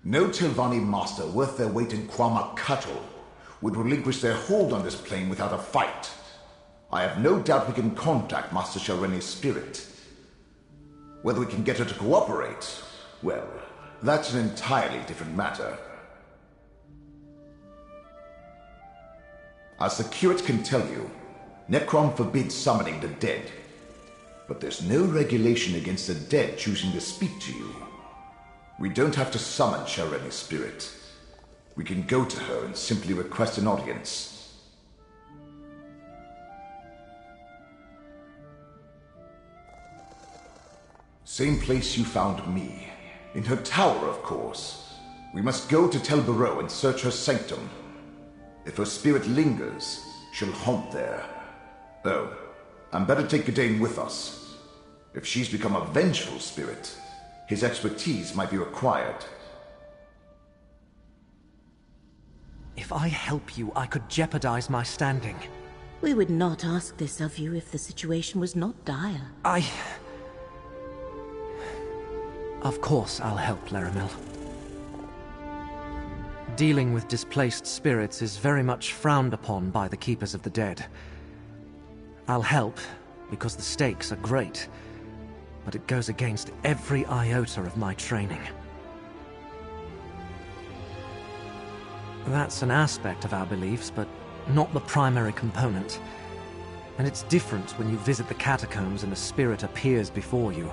No Tilvani master worth their weight in CreationsByClojoe would relinquish their hold on this plane without a fight. I have no doubt we can contact Master Shareni's spirit. Whether we can get her to cooperate, well, that's an entirely different matter. As the curate can tell you, Necrom forbids summoning the dead. But there's no regulation against the dead choosing to speak to you. We don't have to summon Shareni's spirit. We can go to her and simply request an audience. Same place you found me. In her tower, of course. We must go to Tel Barrow and search her sanctum. If her spirit lingers, she'll haunt there. Oh, and better take Gadain with us. If she's become a vengeful spirit, his expertise might be required. If I help you, I could jeopardize my standing. We would not ask this of you if the situation was not dire. Of course I'll help, Laramil. Dealing with displaced spirits is very much frowned upon by the Keepers of the Dead. I'll help, because the stakes are great, but it goes against every iota of my training. That's an aspect of our beliefs, but not the primary component. And it's different when you visit the catacombs and a spirit appears before you.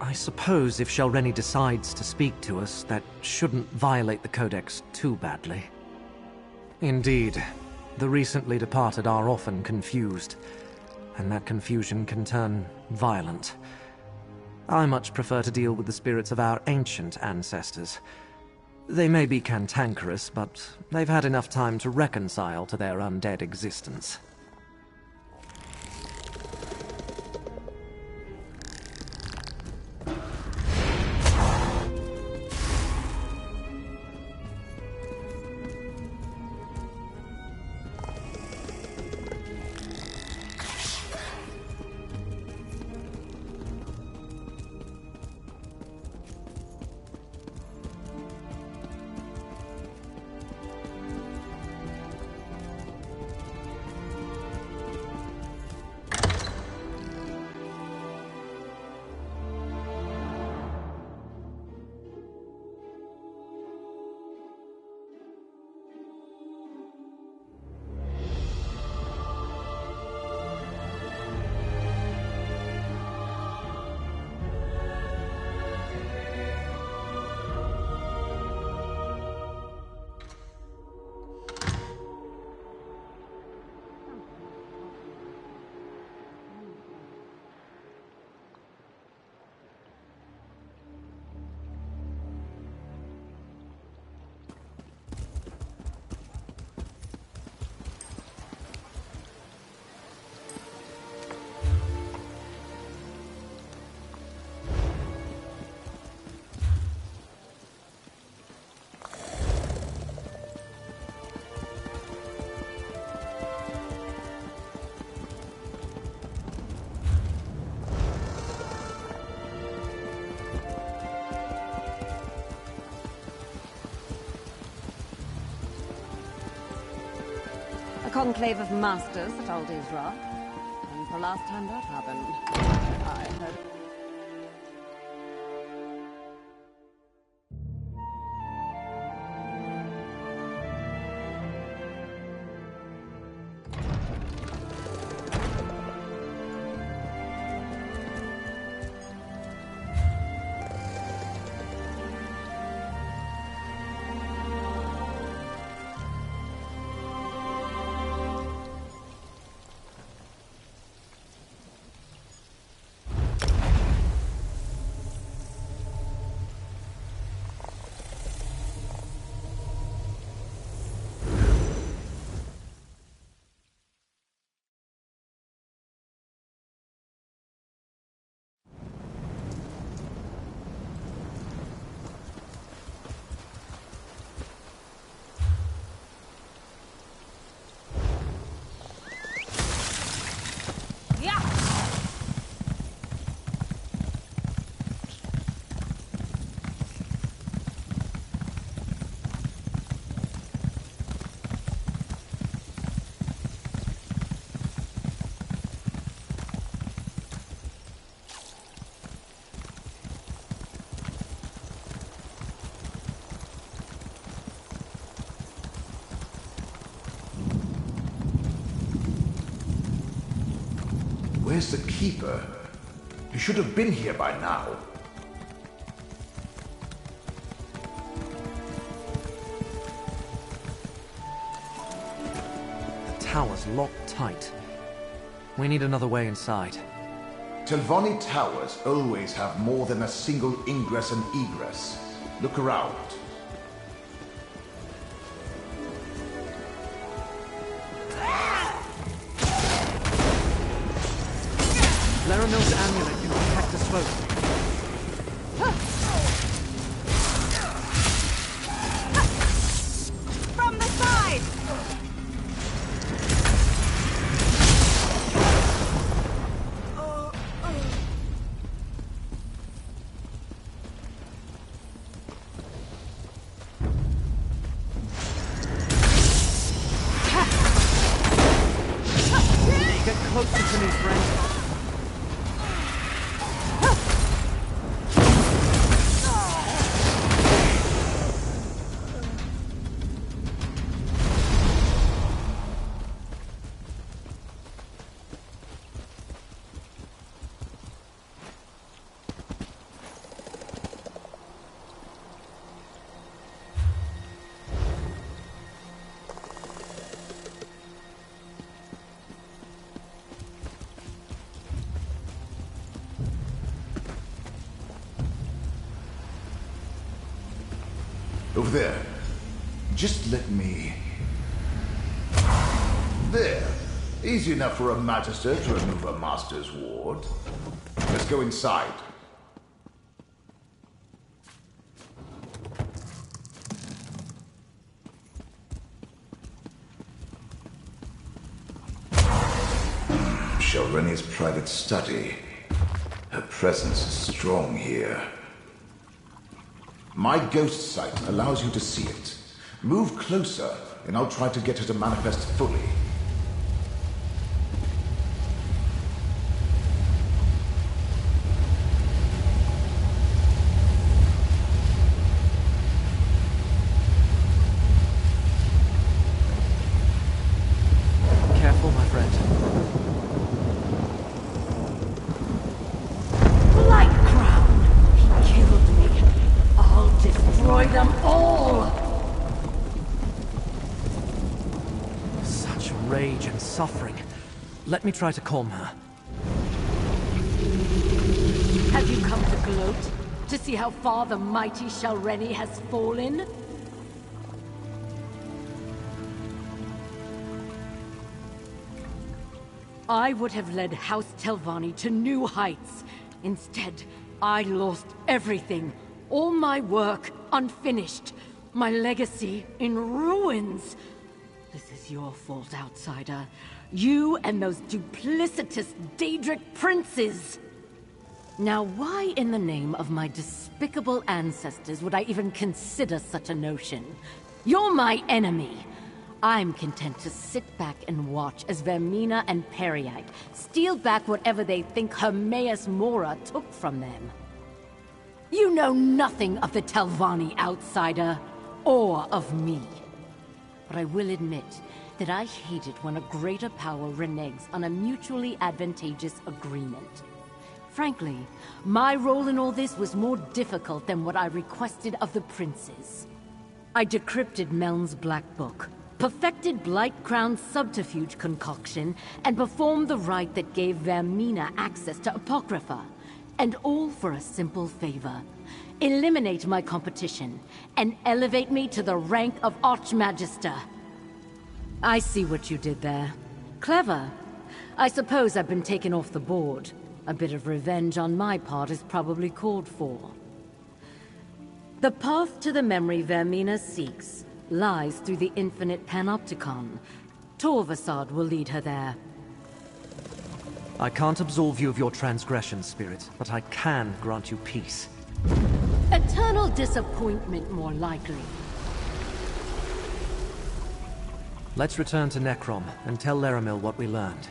I suppose if Shalreni decides to speak to us, that shouldn't violate the Codex too badly. Indeed, the recently departed are often confused, and that confusion can turn violent. I much prefer to deal with the spirits of our ancient ancestors. They may be cantankerous, but they've had enough time to reconcile to their undead existence. A conclave of masters at Old Isra. When's the last time that happened? I heard... Where's the Keeper? He should have been here by now. The tower's locked tight. We need another way inside. Telvanni towers always have more than a single ingress and egress. Look around. Laramil's amulet can detect the smoke. From the side! Get closer to me, friend. Over there. Just let me... There. Easy enough for a Magister to remove a Master's ward. Let's go inside. Shalreni's private study. Her presence is strong here. My ghost sight allows you to see it. Move closer, and I'll try to get her to manifest fully. Careful, my friend. Blight Crown! He killed me. I'll destroy them all! Such rage and suffering. Let me try to calm her. Have you come to gloat? To see how far the mighty Shalreni has fallen? I would have led House Telvanni to new heights. Instead, I lost everything. All my work unfinished. My legacy in ruins. This is your fault, outsider. You and those duplicitous Daedric princes! Now, why in the name of my despicable ancestors would I even consider such a notion? You're my enemy! I'm content to sit back and watch as Vermina and Periite steal back whatever they think Hermaeus Mora took from them. You know nothing of the Telvanni, outsider, or of me. But I will admit that I hate it when a greater power reneges on a mutually advantageous agreement. Frankly, my role in all this was more difficult than what I requested of the princes. I decrypted Meln's Black Book, perfected Blight Crown's subterfuge concoction, and performed the rite that gave Vermina access to Apocrypha. And all for a simple favor. Eliminate my competition, and elevate me to the rank of Archmagister. I see what you did there. Clever. I suppose I've been taken off the board. A bit of revenge on my part is probably called for. The path to the memory Vermina seeks lies through the infinite Panopticon. Torvasad will lead her there. I can't absolve you of your transgression, Spirit, but I can grant you peace. Eternal disappointment, more likely. Let's return to Necrom and tell Laramil what we learned.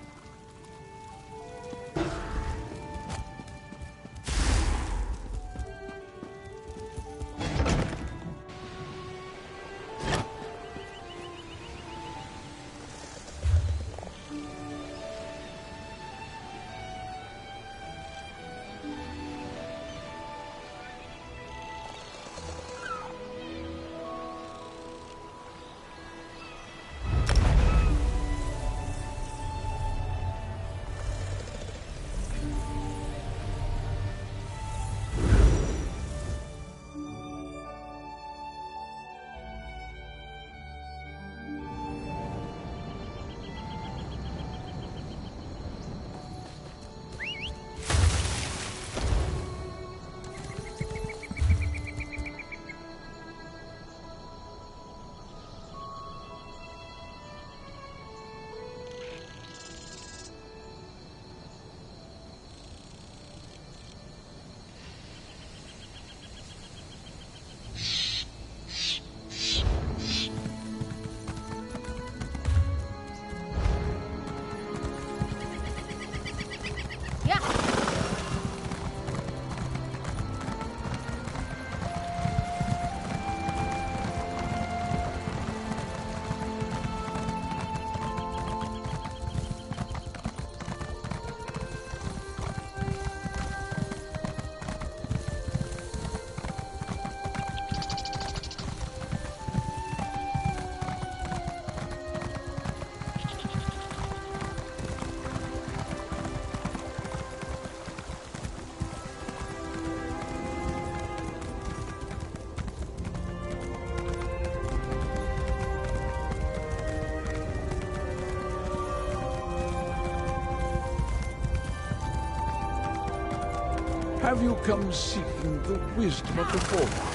Have you come seeking the wisdom of the forefathers?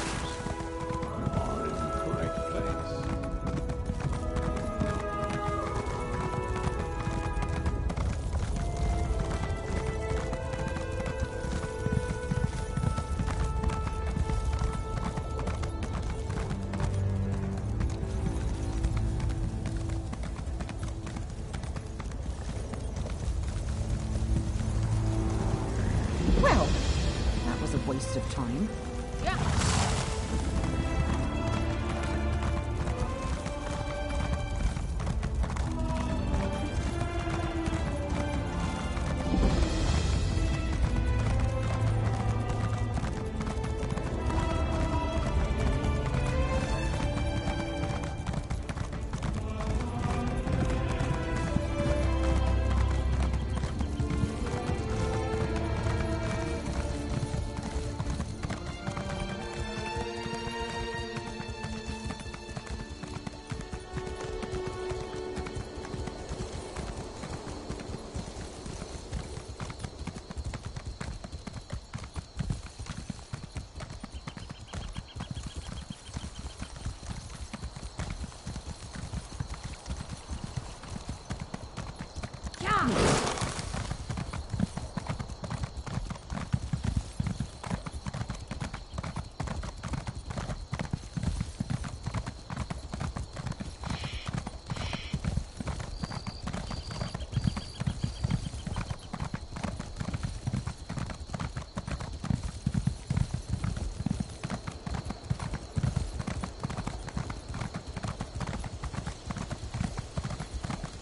You are in the correct place. Well, that was a waste of time.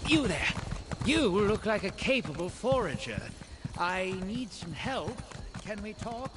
You there! You look like a capable forager. I need some help. Can we talk?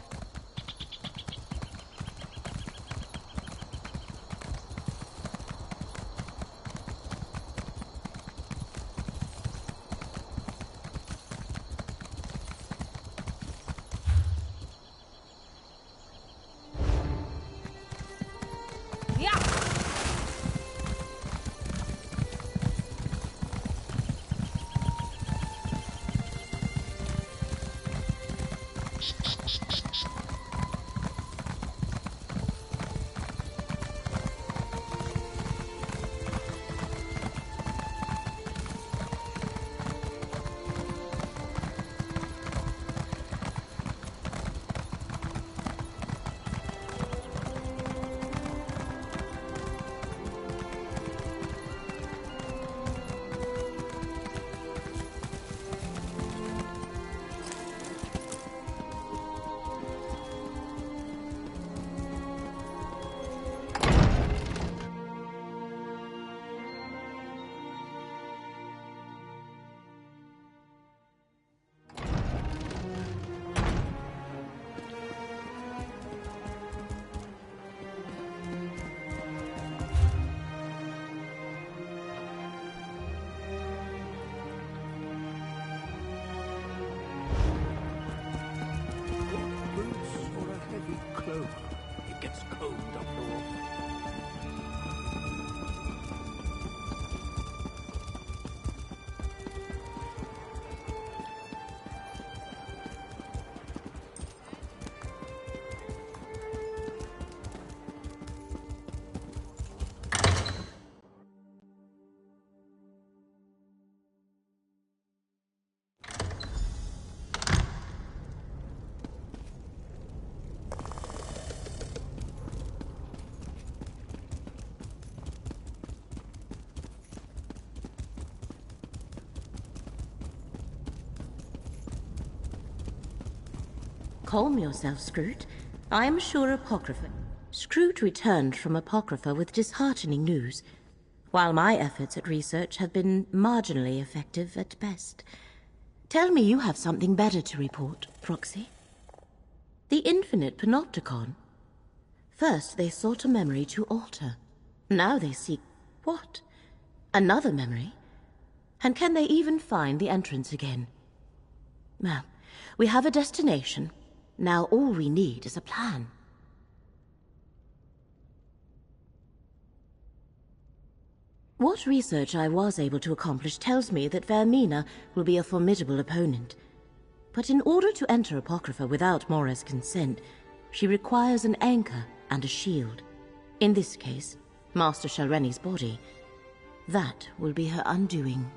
It gets cold after all. Calm yourself, Scroot. I am sure Apocrypha. Scroot returned from Apocrypha with disheartening news, while my efforts at research have been marginally effective at best. Tell me you have something better to report, Proxy. The Infinite Panopticon. First they sought a memory to alter. Now they seek what? Another memory? And can they even find the entrance again? Well, we have a destination. Now all we need is a plan. What research I was able to accomplish tells me that Vermina will be a formidable opponent. But in order to enter Apocrypha without Mora's consent, she requires an anchor and a shield. In this case, Master Shalreni's body. That will be her undoing.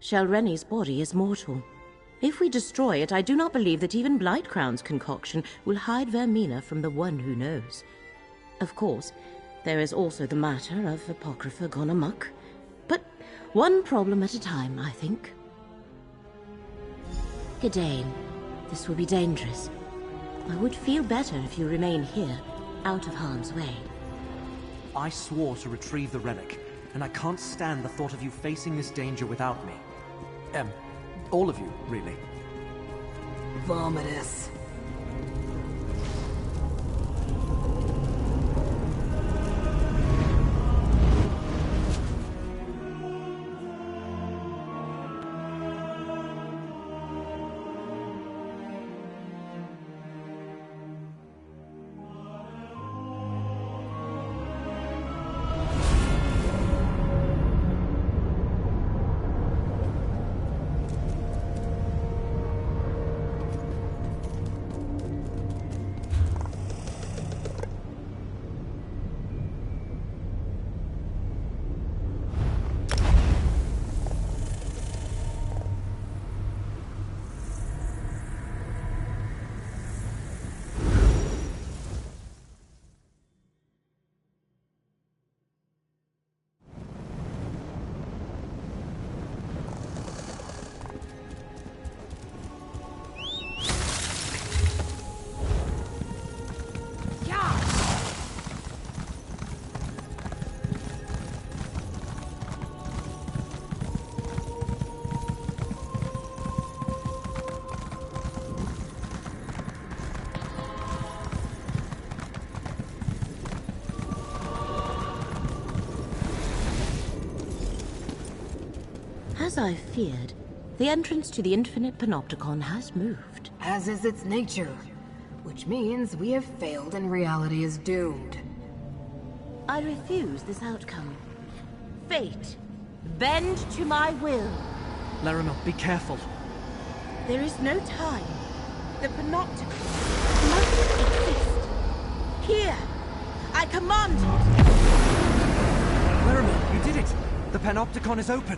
Shalreni's body is mortal. If we destroy it, I do not believe that even Blightcrown's concoction will hide Vermina from the one who knows. Of course, there is also the matter of Apocrypha gone amok. But one problem at a time, I think. Gadain, this will be dangerous. I would feel better if you remain here, out of harm's way. I swore to retrieve the relic, and I can't stand the thought of you facing this danger without me. All of you, really. Vomitous. As I feared, the entrance to the Infinite Panopticon has moved. As is its nature. Which means we have failed and reality is doomed. I refuse this outcome. Fate, bend to my will. Laramil, be careful. There is no time. The Panopticon must exist. Here, I command it. Laramil, you did it! The Panopticon is open!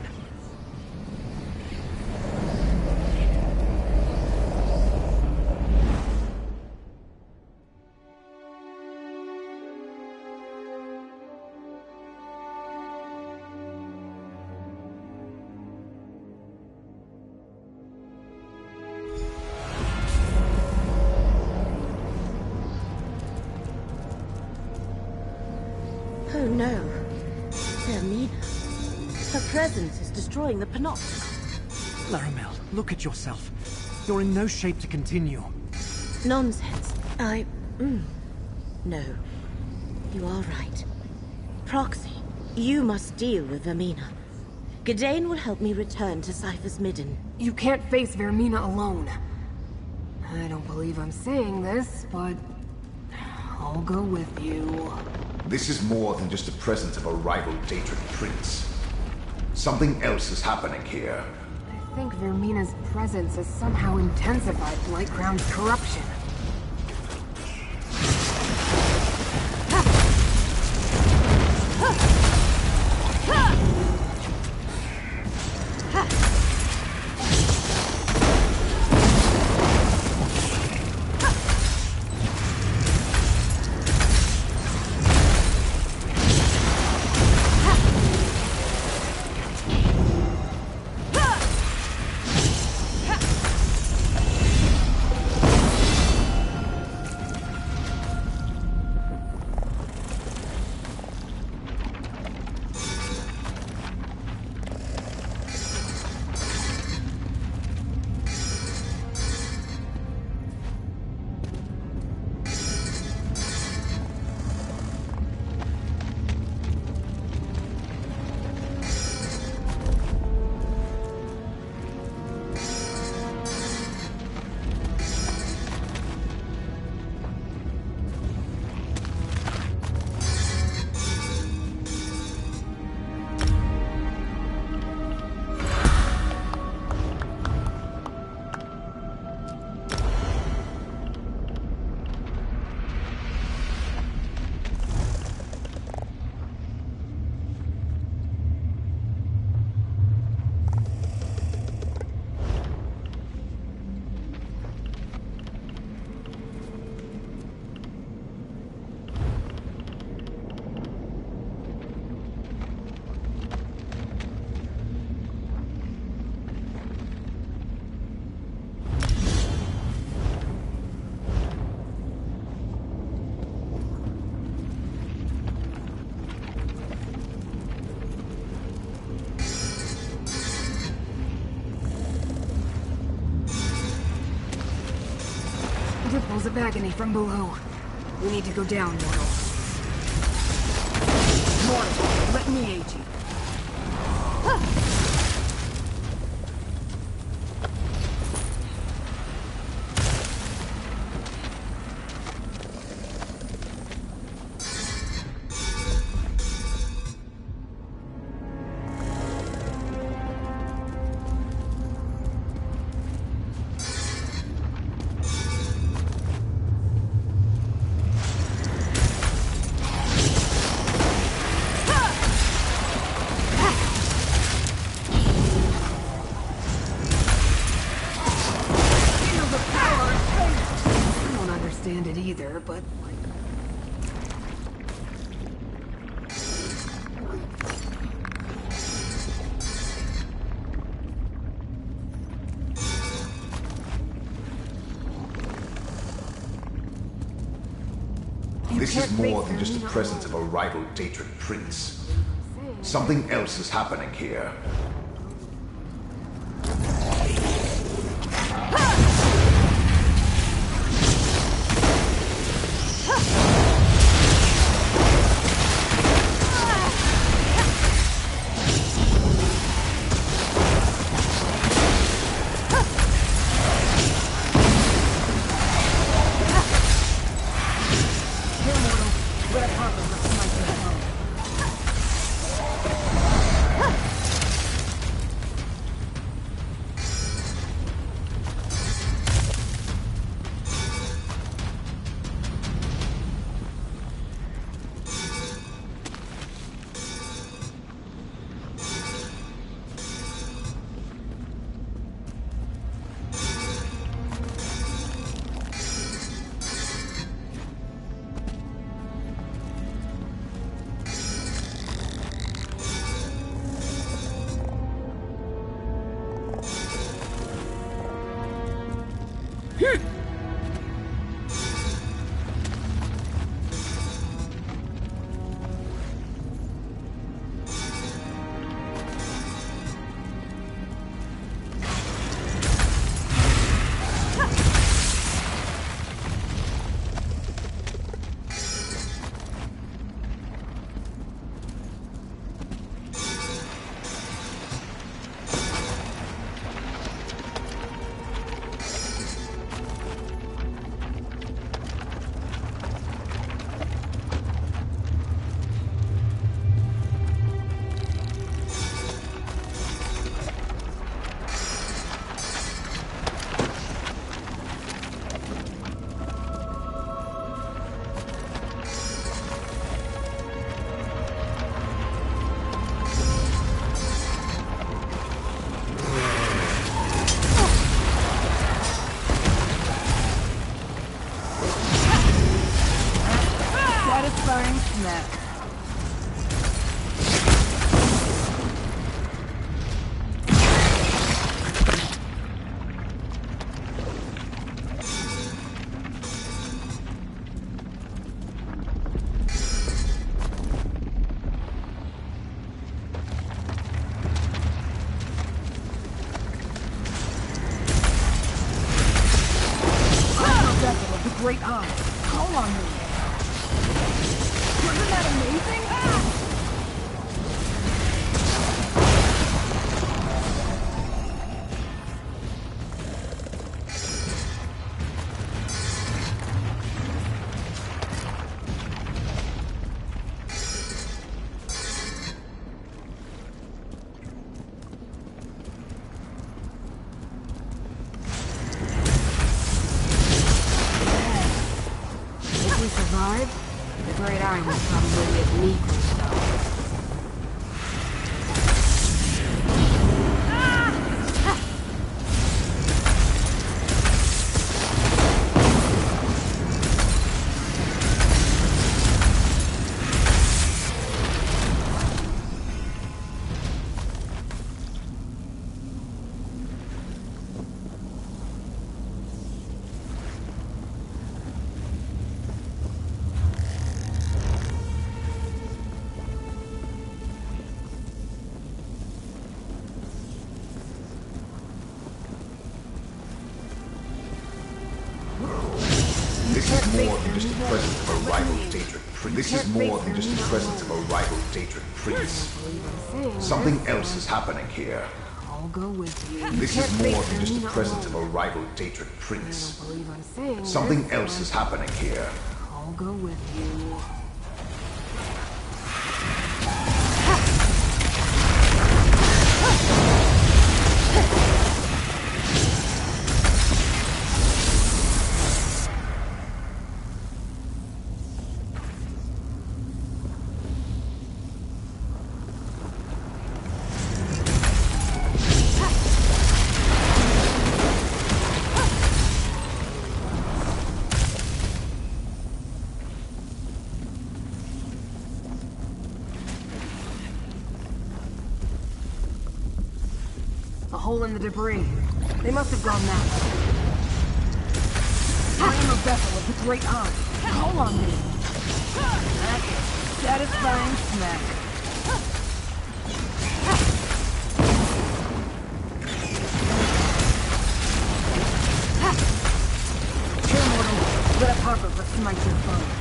Oh no. Vermina. Her presence is destroying the Panopticon. Laramil, look at yourself. You're in no shape to continue. Nonsense. No. You are right. Proxy, you must deal with Vermina. Gadain will help me return to Cypher's Midden. You can't face Vermina alone. I don't believe I'm saying this, but I'll go with you. This is more than just the presence of a rival Daedric prince. Something else is happening here. I think Vermina's presence has somehow intensified Blightcrown's corruption. ripples of agony from below. We need to go down, Mortal. Mortal, let me aid you. But this is more than just the presence of a rival Daedric prince. Something else is happening here. great eyes. Call on me. Wasn't that amazing? The Great Eye will probably get me pushed off. This is more than just the presence of a rival Daedric prince. This is more than just the presence of a rival Daedric prince. Something else is happening here. I'll go with you. This is more than just the presence of a rival Daedric prince. Something else is happening here. I'll go with you. A hole in the debris. They must have gone that way. I am a vessel of the Great Eye. Call on me. That's it. Satisfying smack. Here, mortal. Let a Harper smite your foe.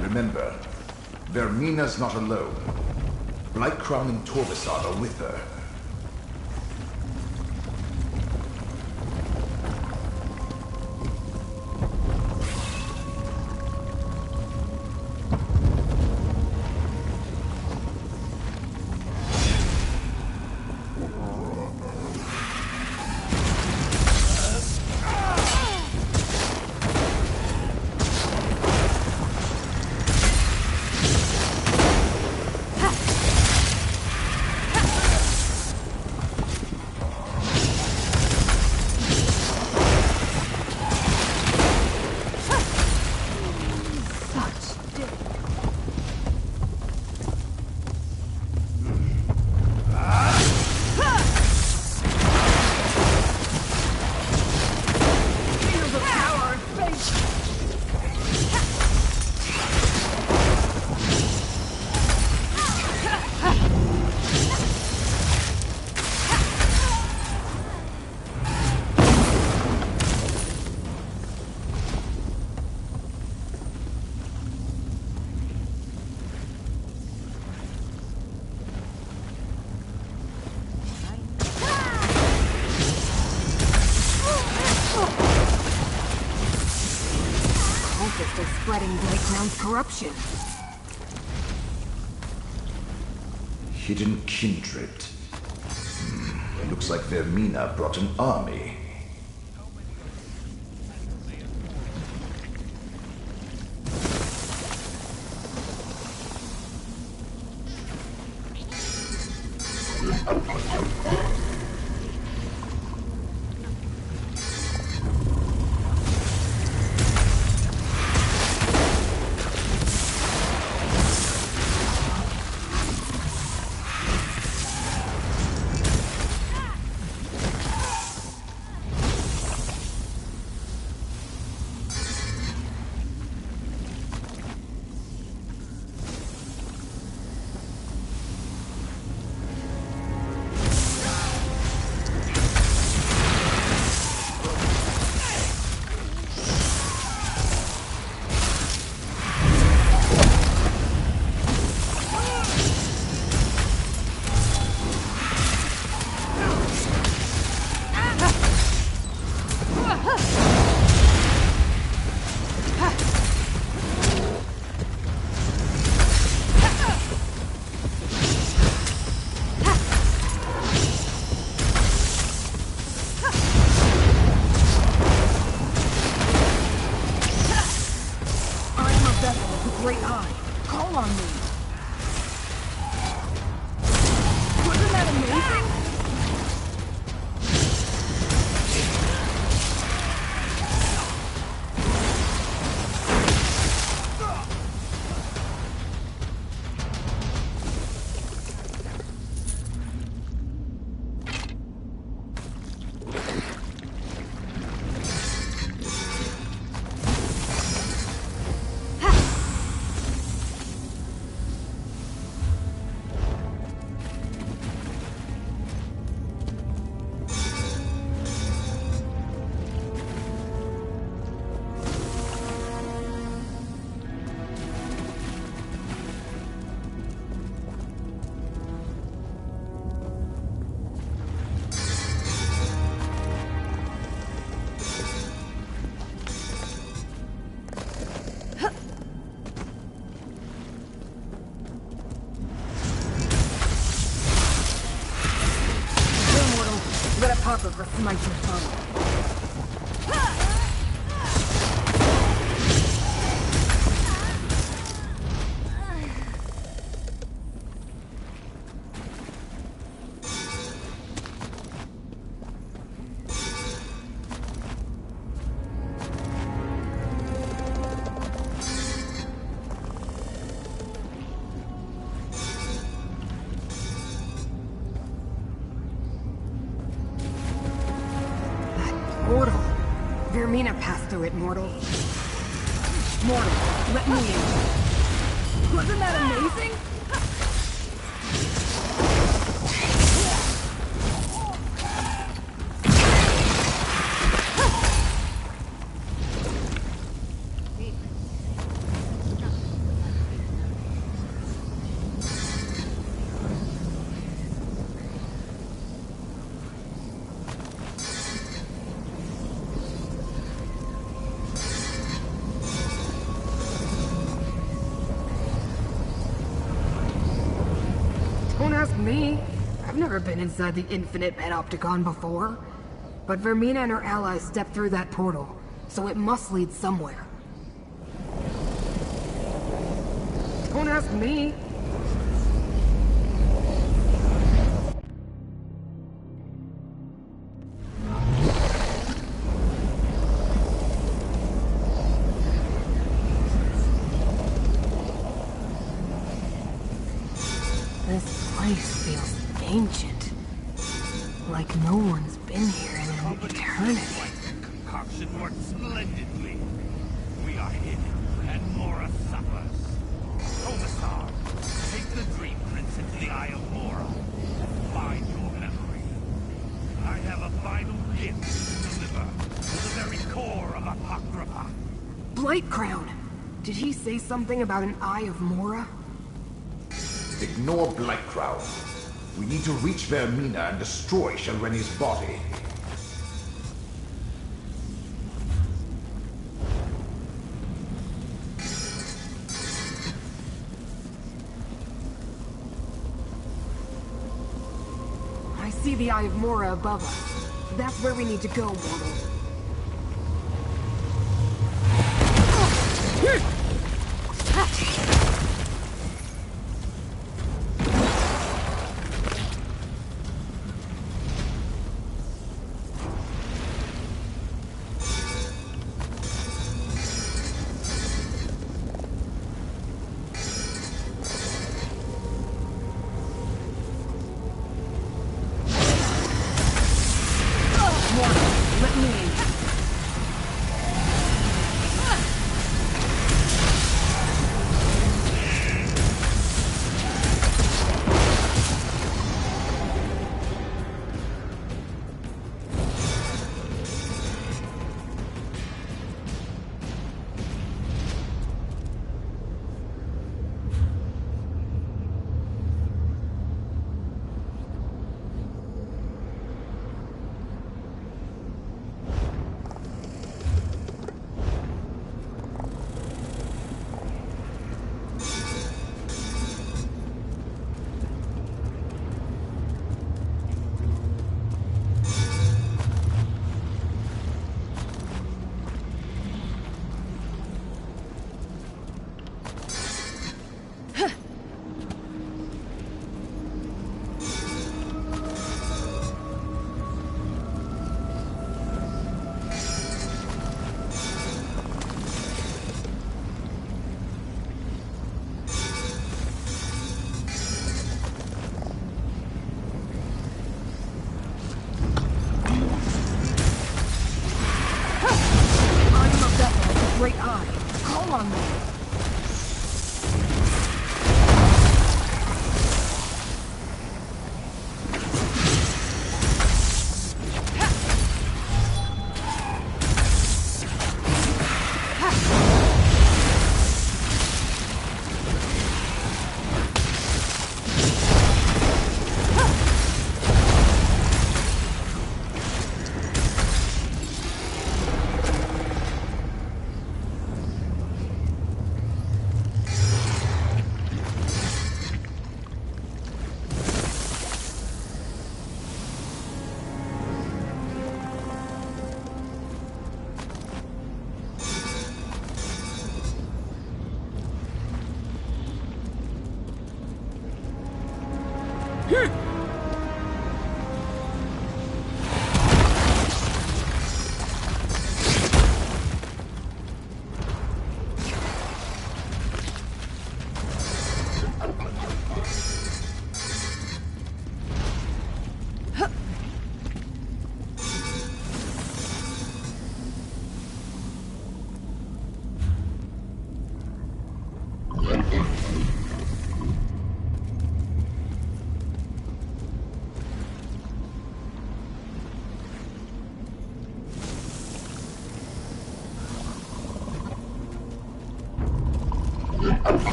Remember, Vermina's not alone. Blightcrown and Torvisad are with her. Spreading Blightcrown's corruption. Hidden kindred. Looks like Vermina brought an army. Vermina passed through it, mortal. Mortal, let me in. Wasn't that amazing? Don't ask me. I've never been inside the infinite Panopticon before. But Vermina and her allies stepped through that portal, so it must lead somewhere. Don't ask me. This place feels ancient. Like no one's been here in an eternity. Concoction worked splendidly. We are hidden, and Mora suffers. Commissar, take the Dream Prince into the Eye of Mora. Find your memory. I have a final gift to deliver to the very core of Apocrypha. Blight Crown! Did he say something about an Eye of Mora? Ignore Blightcrown. We need to reach Vermina and destroy Shalreni's body. I see the Eye of Mora above us. That's where we need to go, mortal. Let me in. Great Eye. Call on me.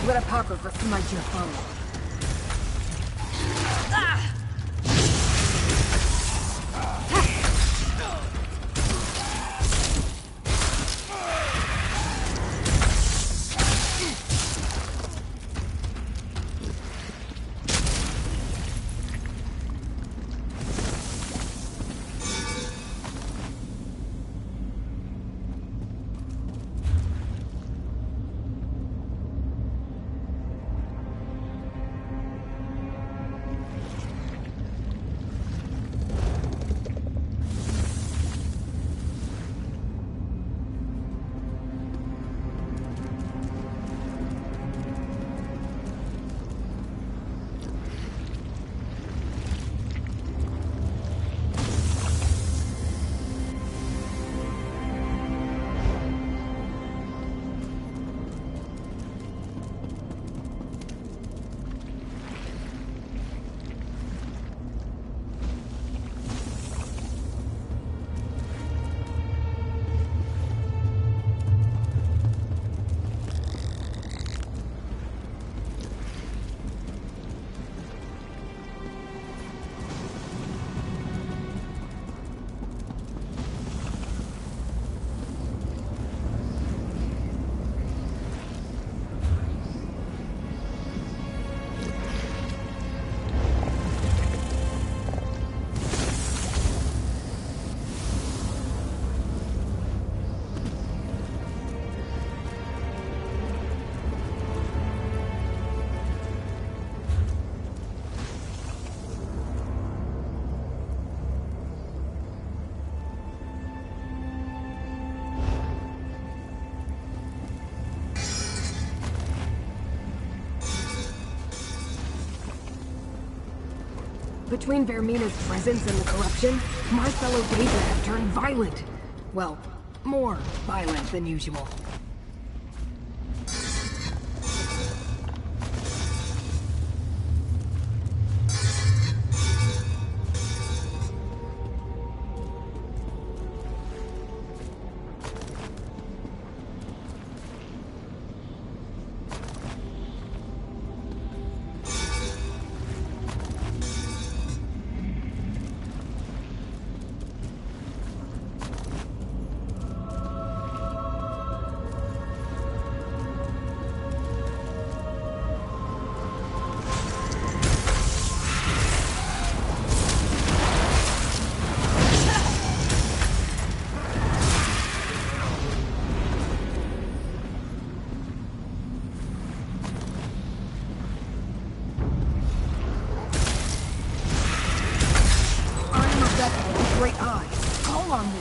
Let Apocrypha smite your foe. Between Vermina's presence and the corruption, my fellow Daedra have turned violent. Well, more violent than usual. Great eyes. Call on me.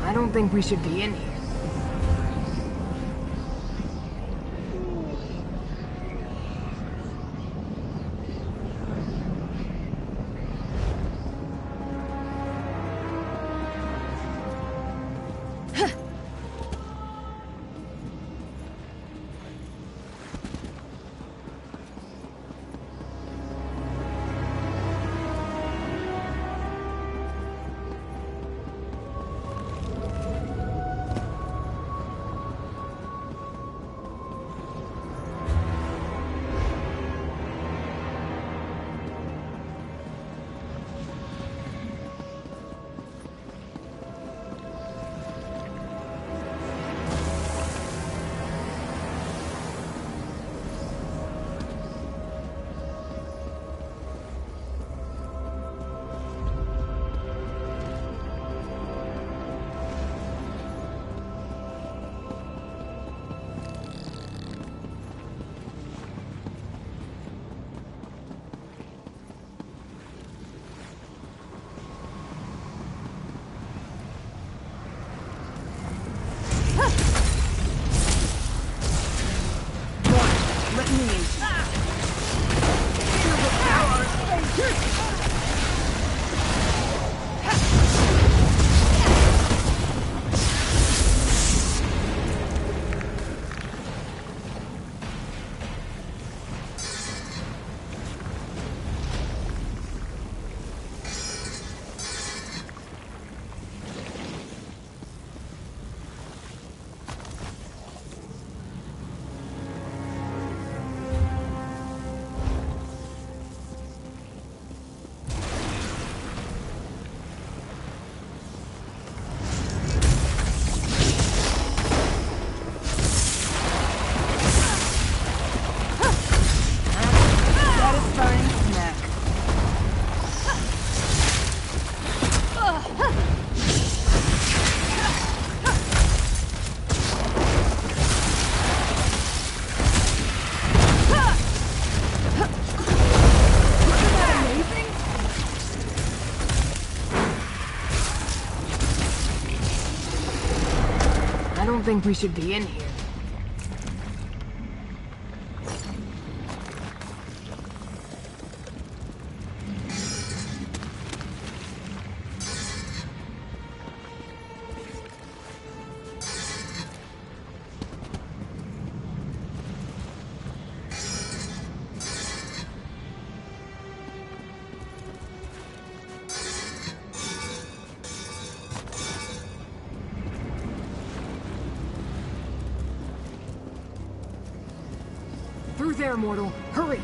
I don't think we should be in here. think we should be in here. Through there, mortal. Hurry!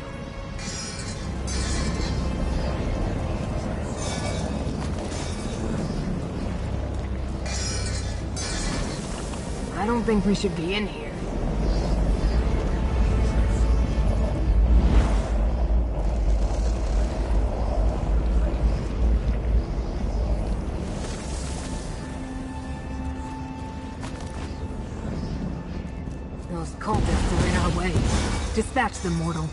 I don't think we should be in here. Those cultists are in our way. Dispatch them, mortal.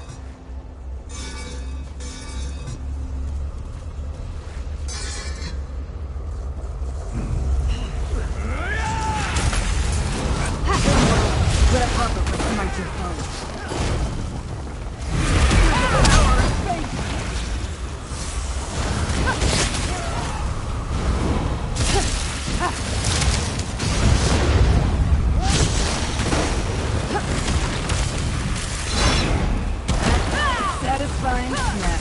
Let a pop up and smite your foe. Satisfying snack.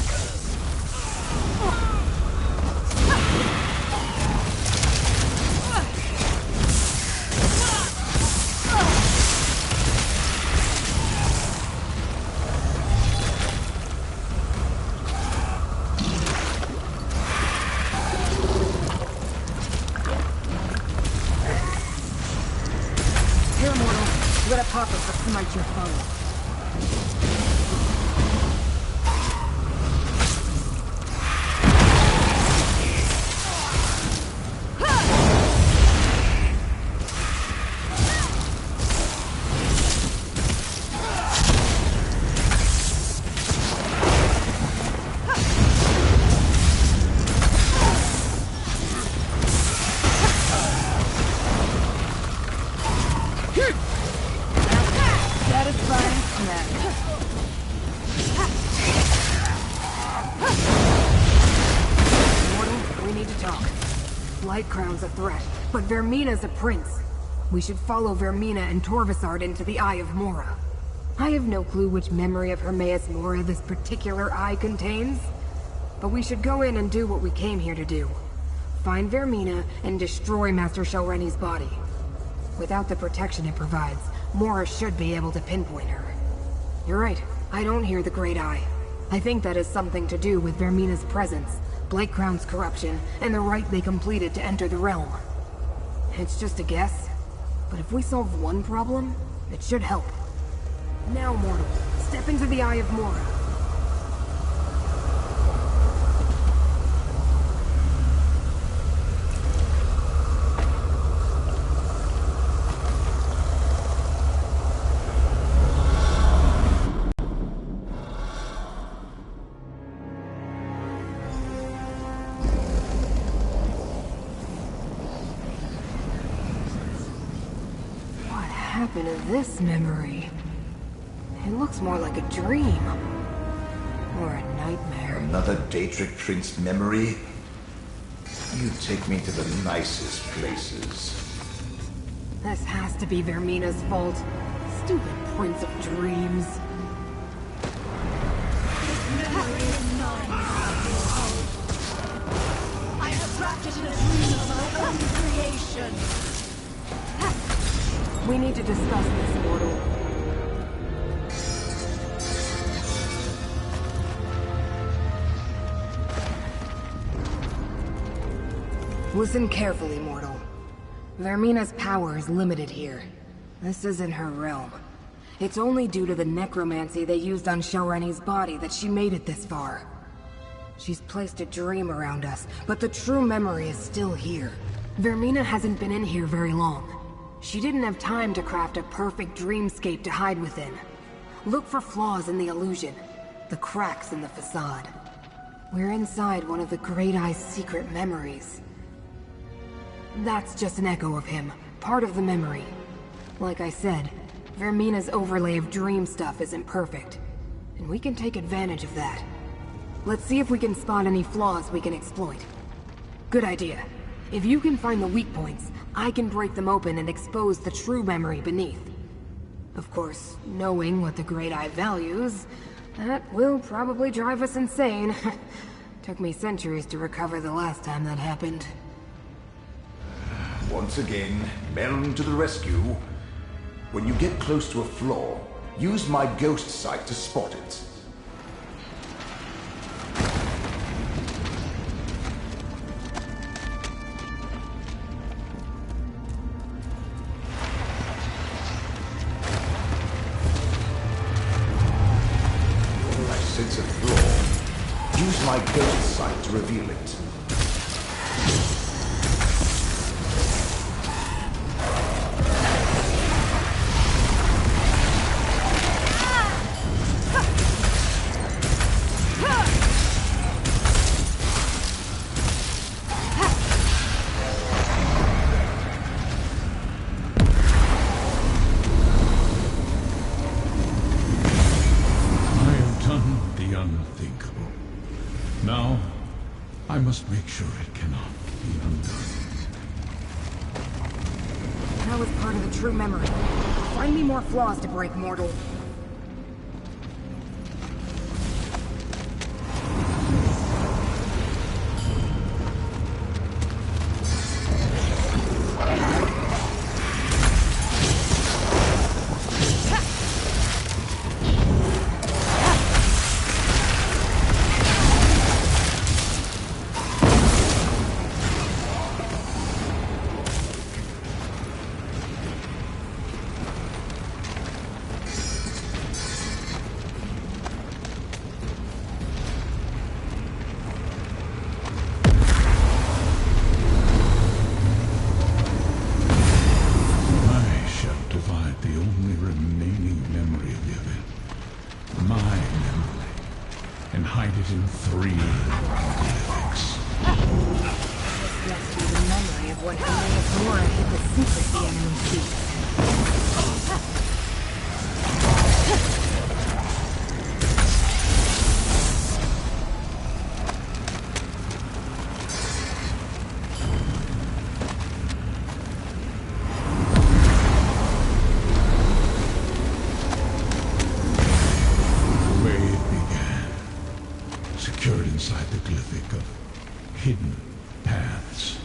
Here, mortal. Let a pop up and smite your foe. Satisfying snack. Mortal, we need to talk. Light Crown's a threat, but Vermina's a prince. We should follow Vermina and Torvasard into the Eye of Mora. I have no clue which memory of Hermaeus Mora this particular eye contains, but we should go in and do what we came here to do. Find Vermina and destroy Master Shelreni's body. Without the protection it provides, Mora should be able to pinpoint her. You're right, I don't hear the Great Eye. I think that has something to do with Vermina's presence, Blake Crown's corruption, and the rite they completed to enter the realm. It's just a guess, but if we solve one problem, it should help. Now, mortal, step into the Eye of Mora. What happened to this memory? It looks more like a dream. Or a nightmare. Another Daedric Prince memory? You take me to the nicest places. This has to be Vermina's fault. Stupid Prince of Dreams. I have wrapped it in a dream of my own creation. We need to discuss this, mortal. Listen carefully, mortal. Vermina's power is limited here. This isn't her realm. It's only due to the necromancy they used on Shelreni's body that she made it this far. She's placed a dream around us, but the true memory is still here. Vermina hasn't been in here very long. She didn't have time to craft a perfect dreamscape to hide within. Look for flaws in the illusion, the cracks in the facade. We're inside one of the Great Eye's secret memories. That's just an echo of him, part of the memory. Like I said, Vermina's overlay of dream stuff isn't perfect, and we can take advantage of that. Let's see if we can spot any flaws we can exploit. Good idea. If you can find the weak points, I can break them open and expose the true memory beneath. Of course, knowing what the Great Eye values, that will probably drive us insane. Took me centuries to recover the last time that happened. Once again, men to the rescue. When you get close to a flaw, use my ghost sight to spot it. I sense a flaw. Use my ghost sight to reveal it. Now, I must make sure it cannot be undone. That was part of the true memory. Find me more flaws to break, mortal. Inside the glyphic of hidden paths.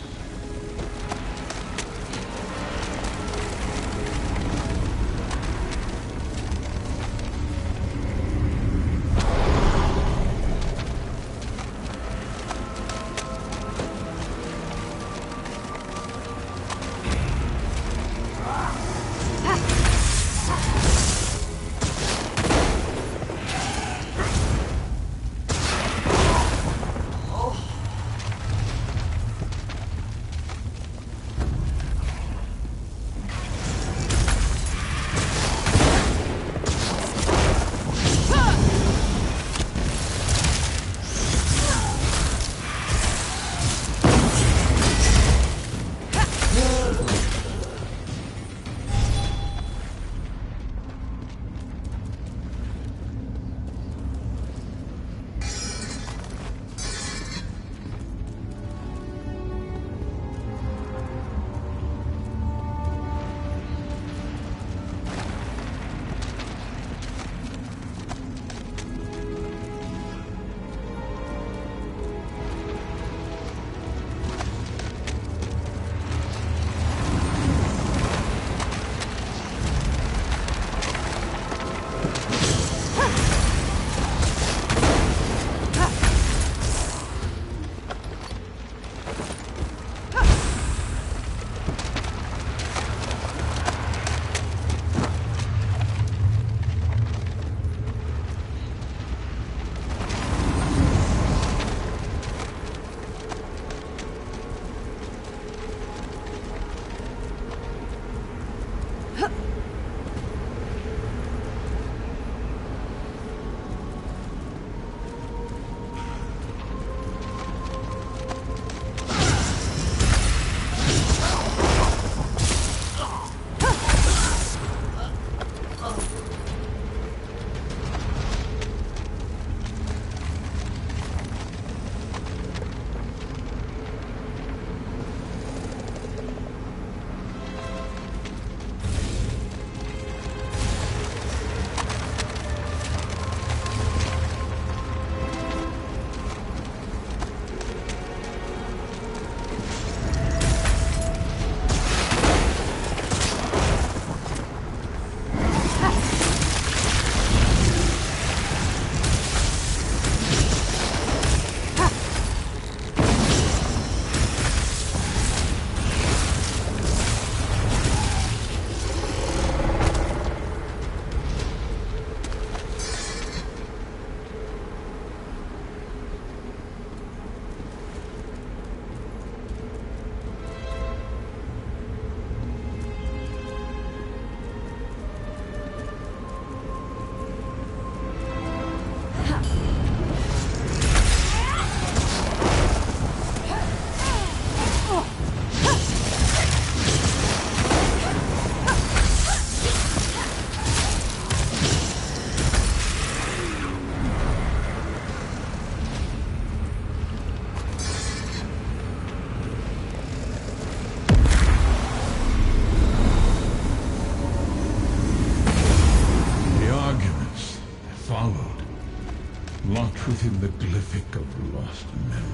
locked within the glyphic of lost memories.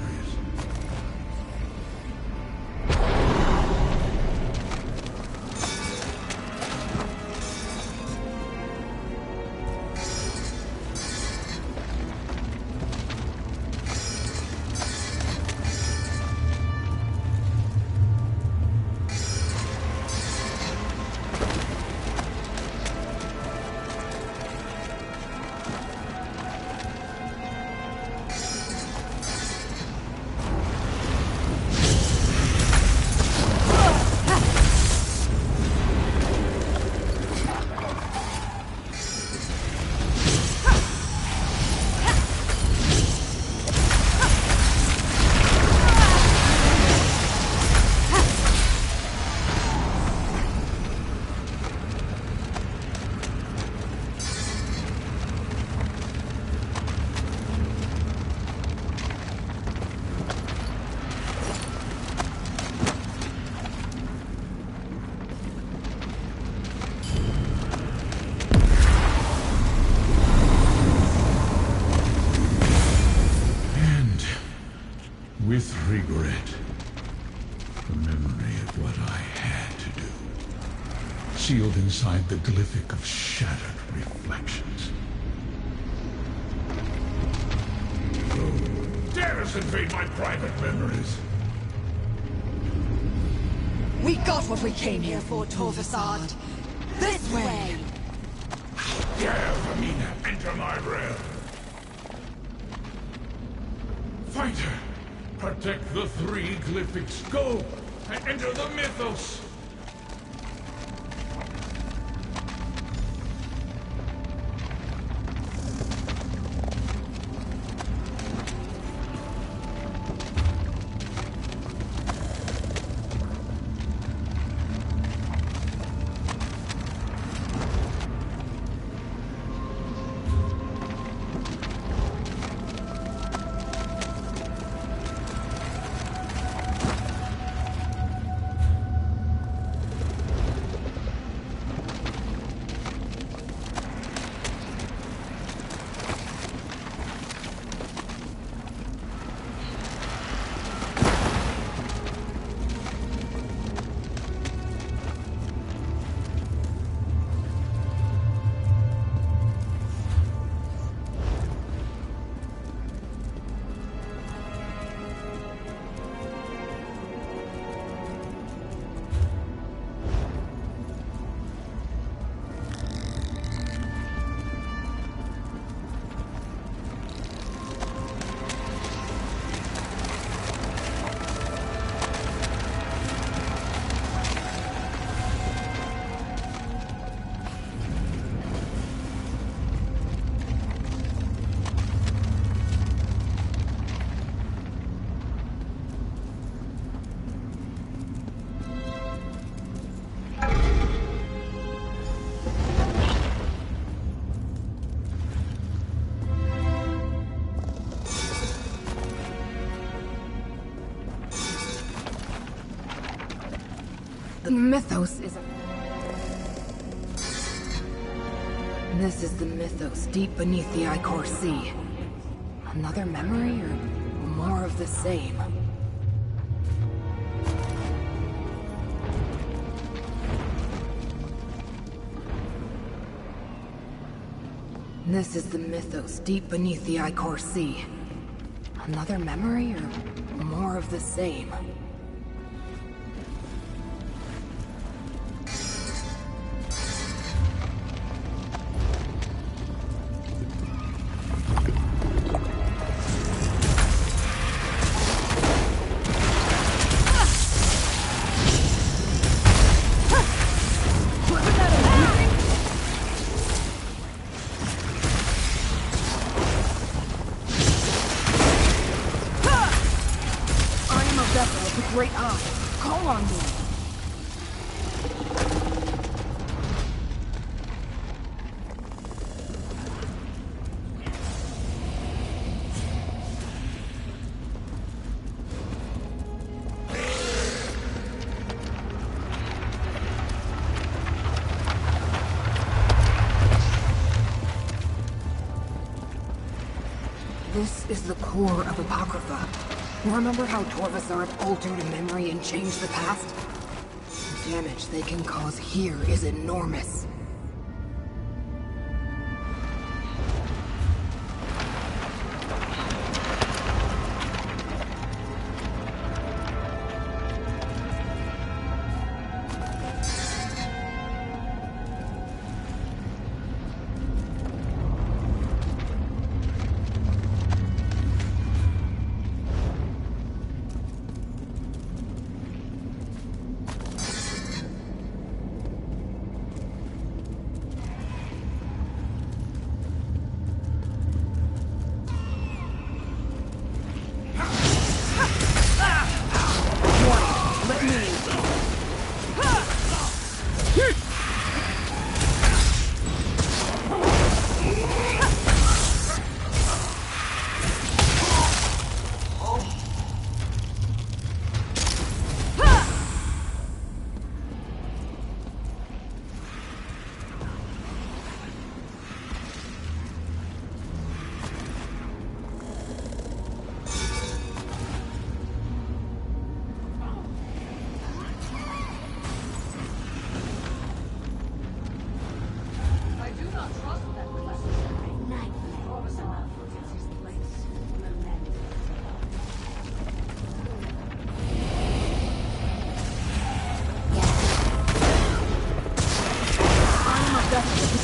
With regret, the memory of what I had to do, sealed inside the glyphic of shattered reflections. Who dares invade my private memories? We got what we came here for, Torvasard. This way! Dare Vermina enter my realm? Fighter! Protect the three glyphics. Go and enter the mythos. The mythos is... This is the mythos deep beneath the Icor Sea. Another memory, or more of the same? This is the mythos deep beneath the Icor Sea. Another memory, or more of the same? Great eye. Call on me. This is the core of Apocrypha. Remember how Torvasard altered a memory and changed the past? The damage they can cause here is enormous.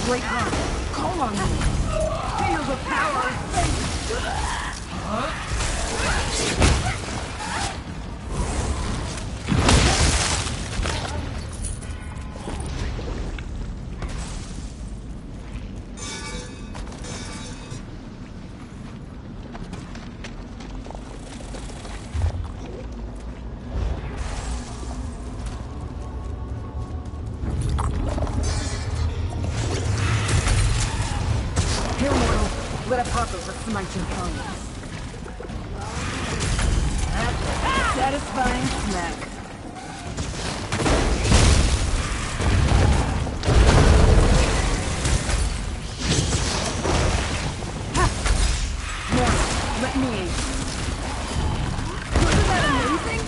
Great heart. Call on me. Feel the power. Let Apocrypha smite your foes. Satisfying smack. Morana, let me in. Wasn't that amazing?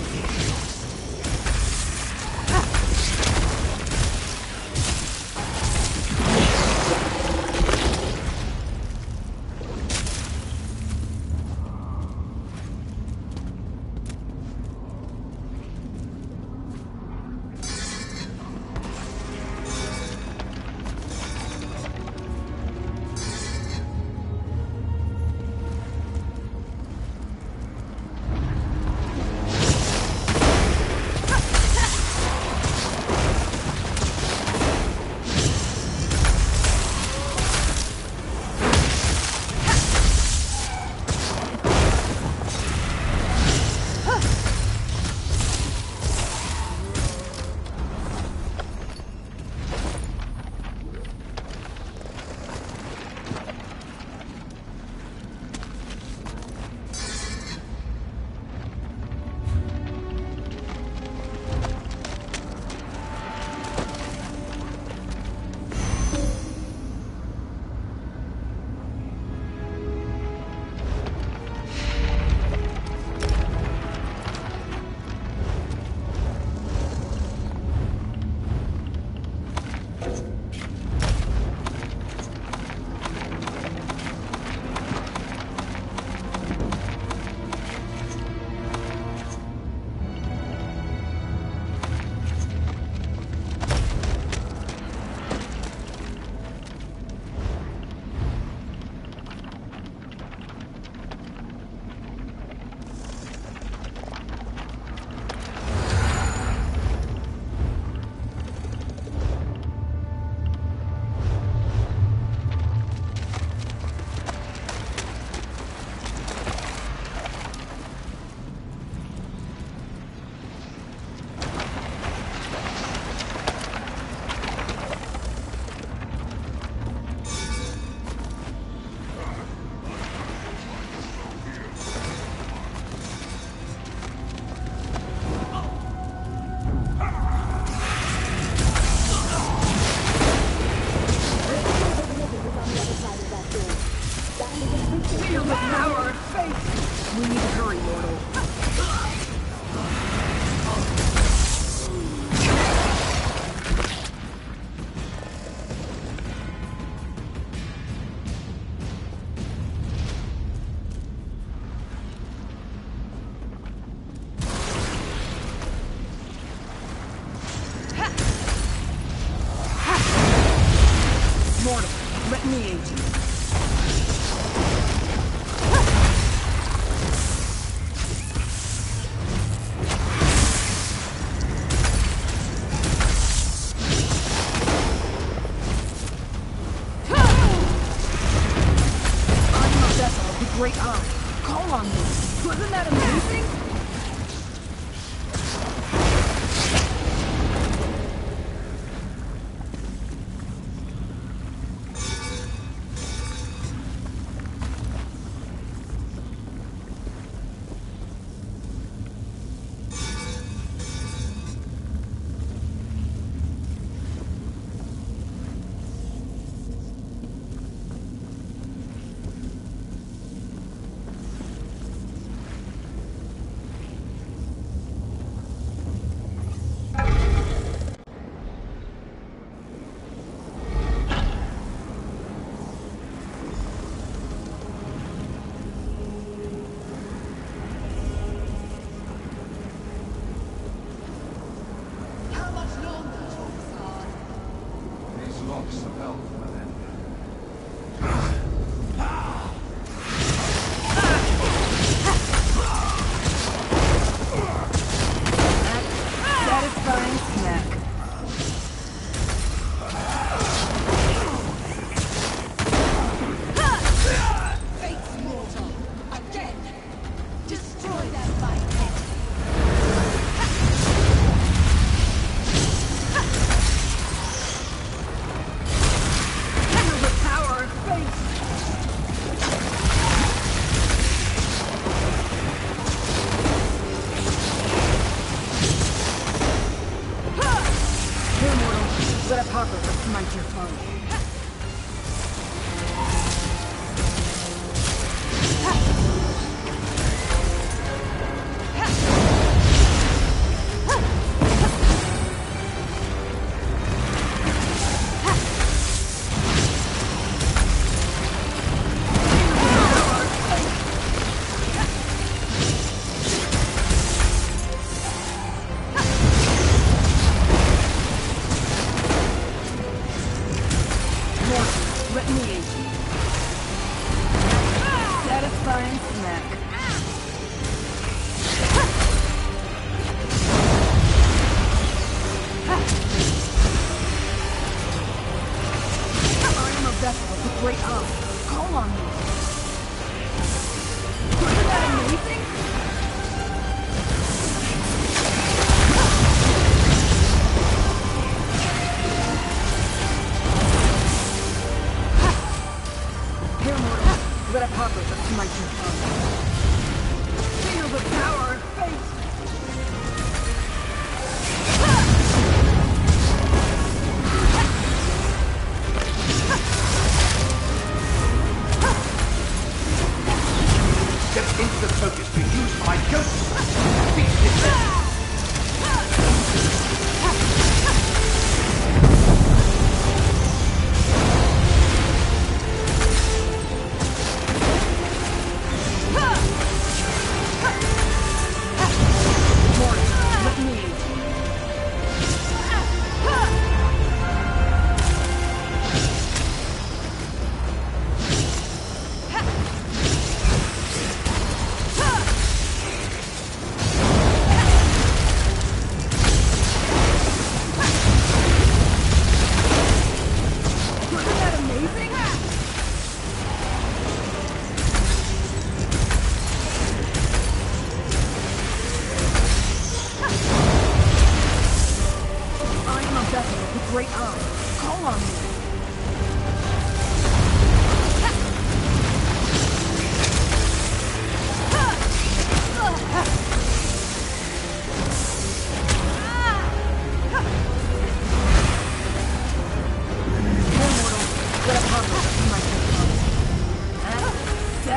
Feel the power of fate! We need to hurry, mortal. Mortal, let me aid you. Great eye. Call on me. Wasn't that amazing?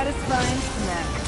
satisfying snack.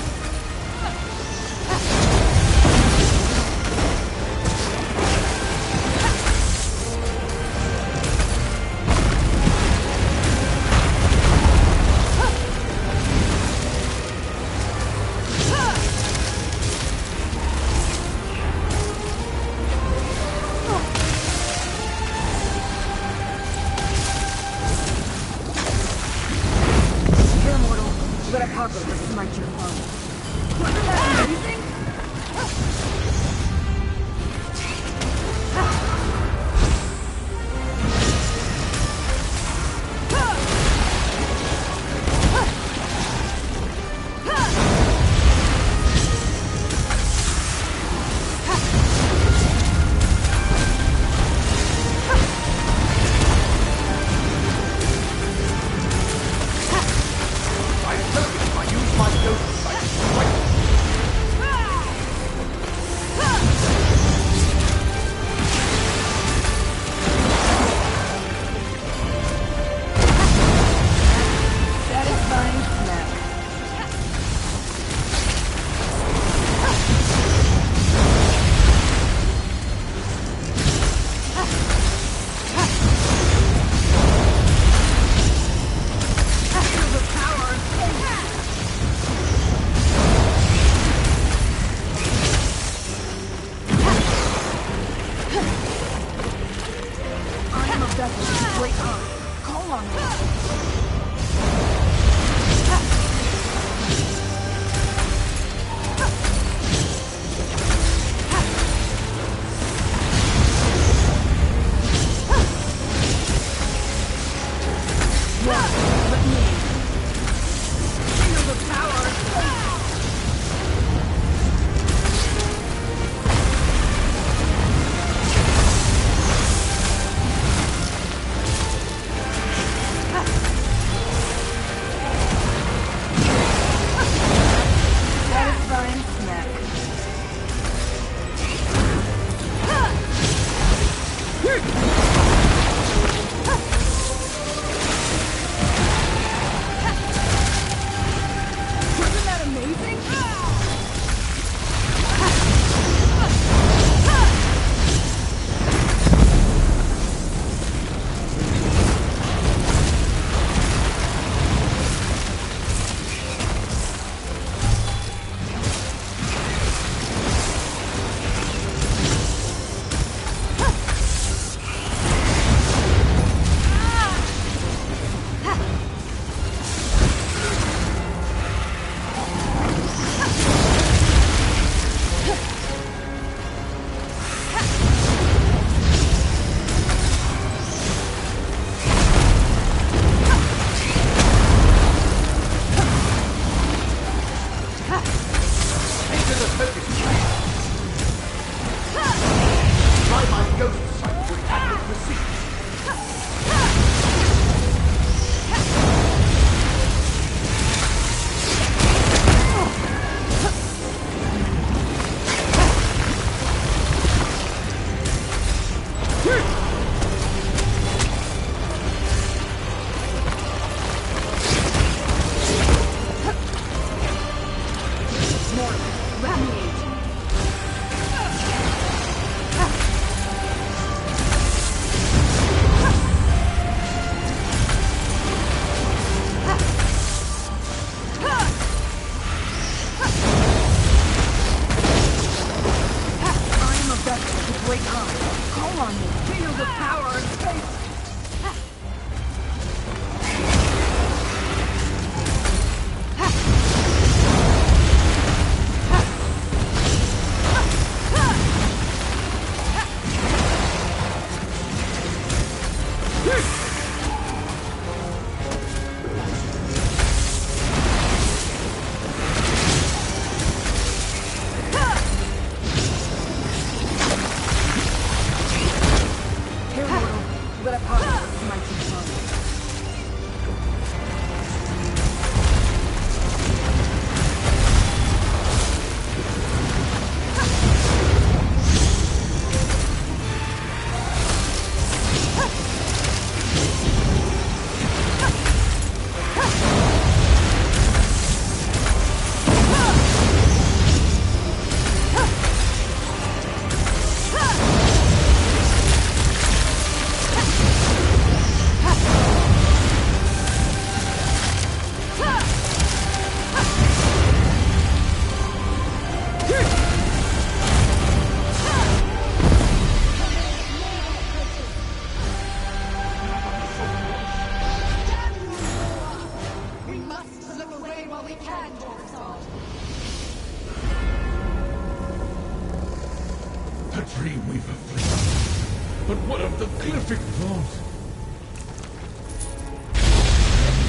The Dreamweaver fleet. But what of the Glyphic Vault?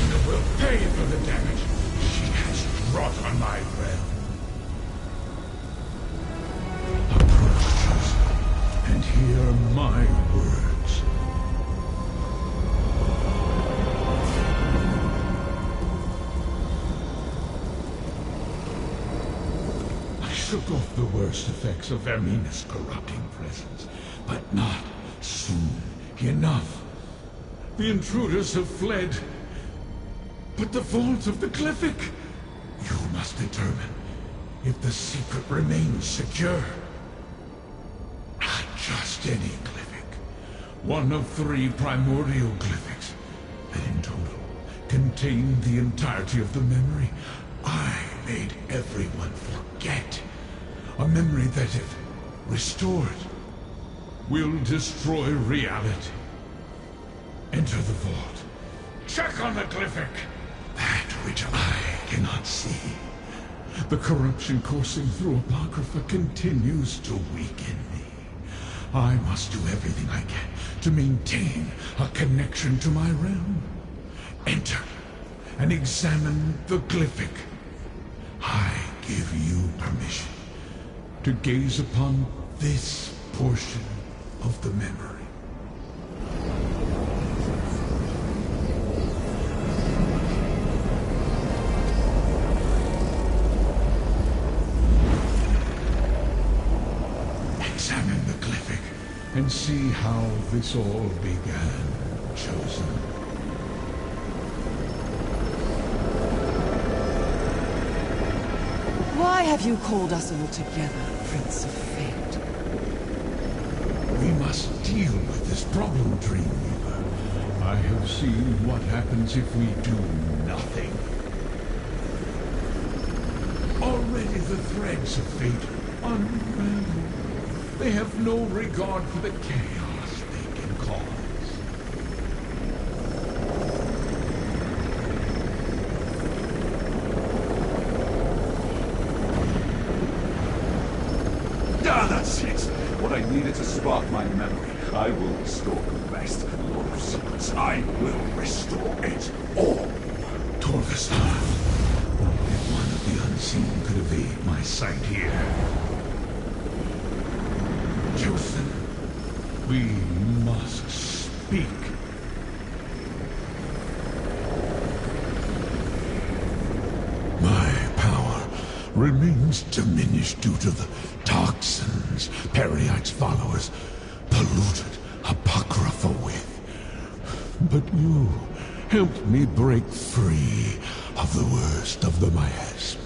Morana will pay for the damage she has wrought on my realm. Approach, chosen, and hear my words. I shook off the worst effects of Vermina's corrupting presence, but not soon enough. The intruders have fled. But the vault of the Glyphic! You must determine if the secret remains secure. Not just any Glyphic. One of 3 primordial Glyphics that in total contain the entirety of the memory I made everyone forget. A memory that, if restored, will destroy reality. Enter the vault. Check on the Glyphic. That which I cannot see. The corruption coursing through Apocrypha continues to weaken me. I must do everything I can to maintain a connection to my realm. Enter and examine the Glyphic. I give you permission to gaze upon this portion of the memory. Examine the Glyphic and see how this all began, chosen. Why have you called us all together, Prince of Fate? We must deal with this problem, Dreamweaver. I have seen what happens if we do nothing. Already the threads of fate unravel. They have no regard for the chaos they can cause. That's it! What I needed to spark my memory. I will restore the rest. Lord of Secrets, I will restore it all. Torvasar, only one of the unseen could evade my sight here. Chosen, we must speak. My power remains diminished due to the toxins Periite's followers polluted Apocrypha with. But you helped me break free of the worst of the miasma.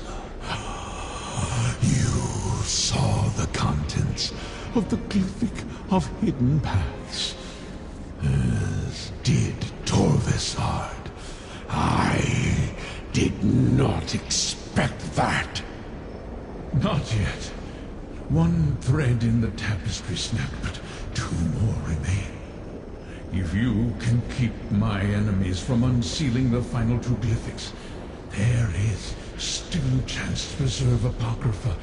You saw the contents of the Glyphic of Hidden Paths, as did Torvasard. I did not expect that. Not yet. One thread in the tapestry snapped, but 2 more remain. If you can keep my enemies from unsealing the final 2 Glyphics, there is still a chance to preserve Apocrypha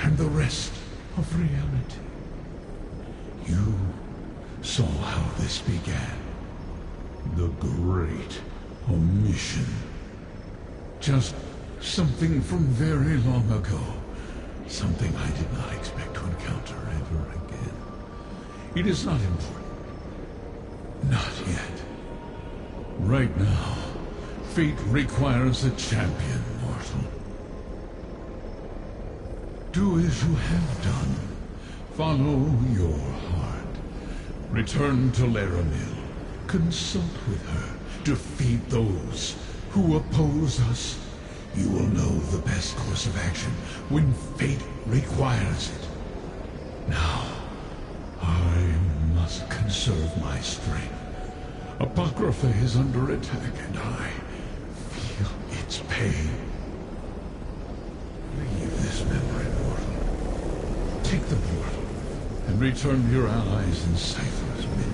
and the rest of reality. You saw how this began. The great omission. Just something from very long ago. Something I did not expect to encounter ever again. It is not important. Not yet. Right now, fate requires a champion, mortal. Do as you have done. Follow your heart. Return to Laramil. Consult with her. Defeat those who oppose us. You will know the best course of action when fate requires it. Now, I must conserve my strength. Apocrypha is under attack, and I feel its pain. Leave this memory, mortal. Take the portal, and return to your allies in Cypher's Midnight.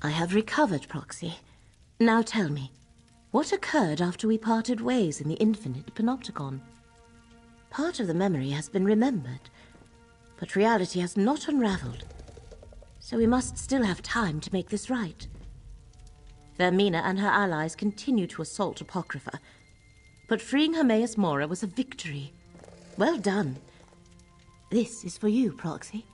I have recovered, Proxy. Now tell me, what occurred after we parted ways in the infinite panopticon? Part of the memory has been remembered, but reality has not unraveled, so we must still have time to make this right. Vermina and her allies continue to assault Apocrypha, but freeing Hermaeus Mora was a victory. Well done. This is for you, Proxy.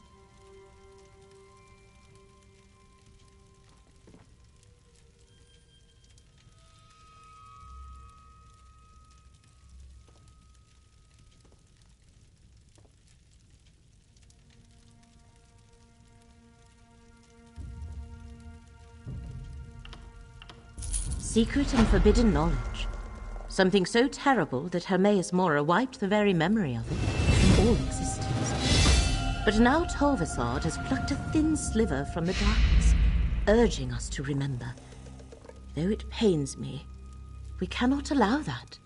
Secret and forbidden knowledge. Something so terrible that Hermaeus Mora wiped the very memory of it from all existence. But now Tolvasard has plucked a thin sliver from the darkness, urging us to remember. Though it pains me, we cannot allow that.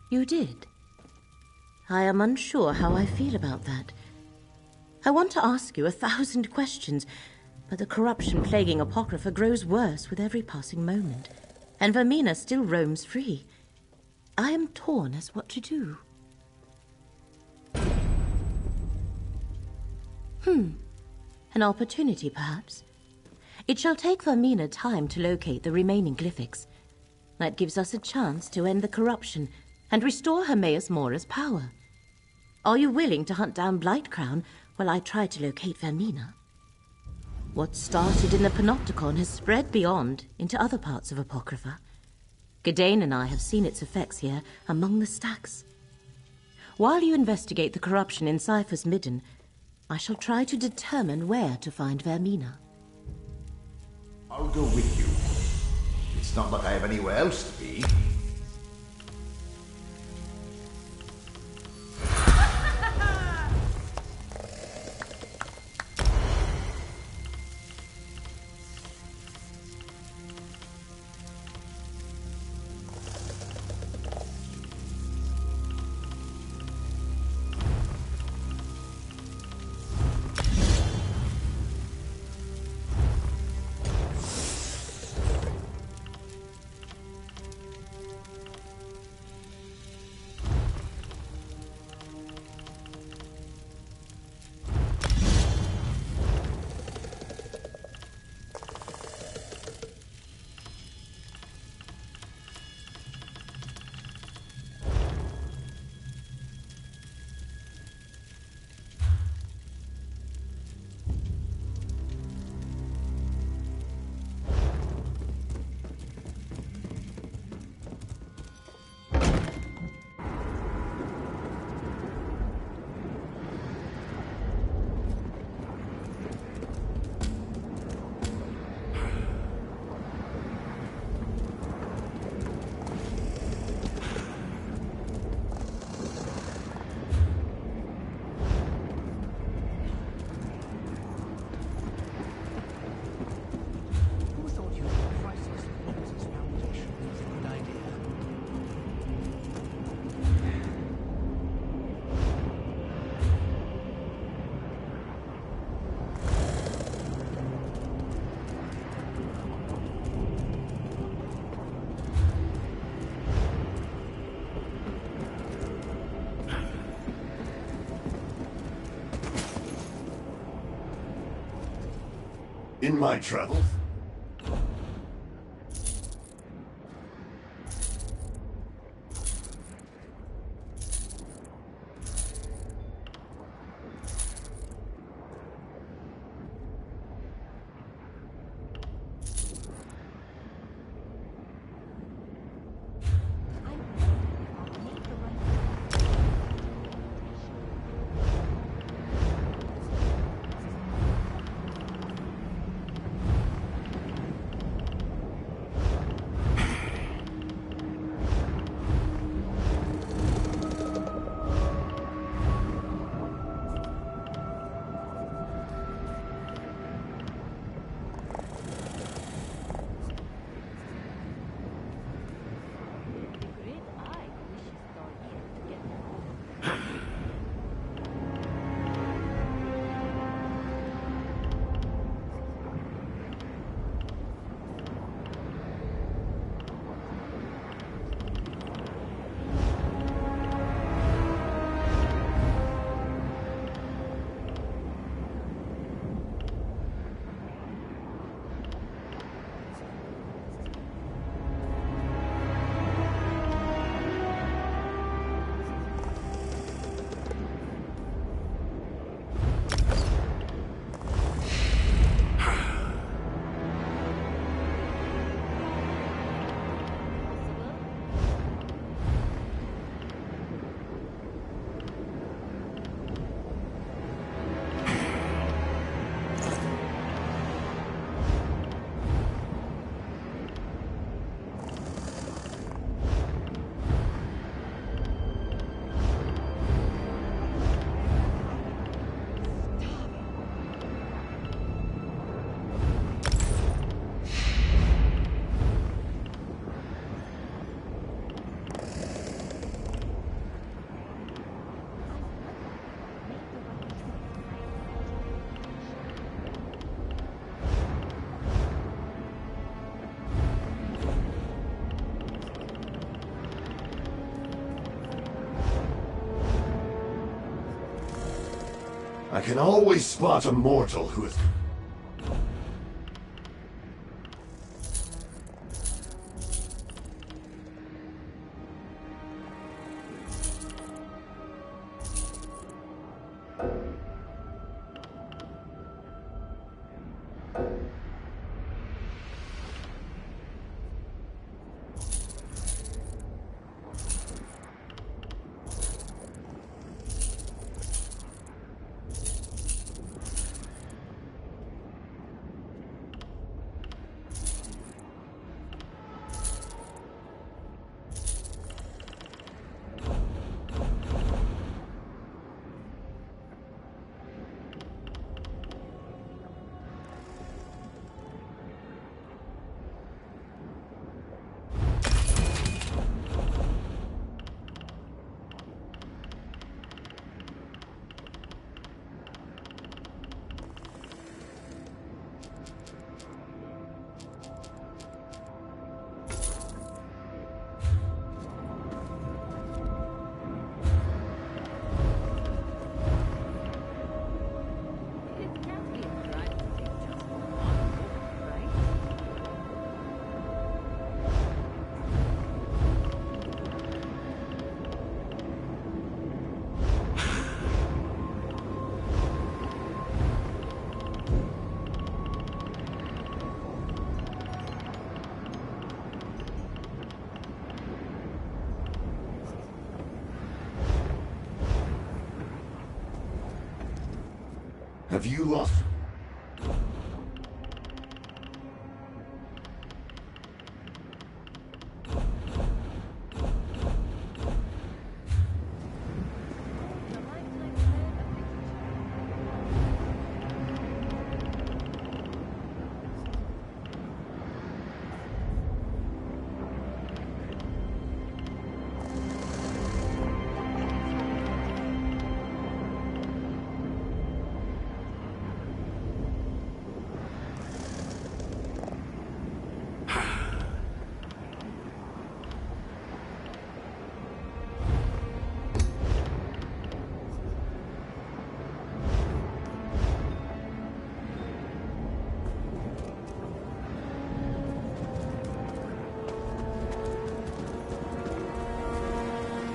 You did. I am unsure how I feel about that. I want to ask you 1,000 questions, but the corruption plaguing Apocrypha grows worse with every passing moment, and Vermina still roams free. I am torn as what to do. An opportunity, perhaps. It shall take Vermina time to locate the remaining glyphics. That gives us a chance to end the corruption and restore Hermaeus Mora's power. Are you willing to hunt down Blightcrown while I try to locate Vermina? What started in the Panopticon has spread beyond into other parts of Apocrypha. Gadain and I have seen its effects here among the stacks. While you investigate the corruption in Cypher's Midden, I shall try to determine where to find Vermina. I'll go with you. It's not like I have anywhere else to be. In my travels? I can always spot a mortal who is... Have you lost...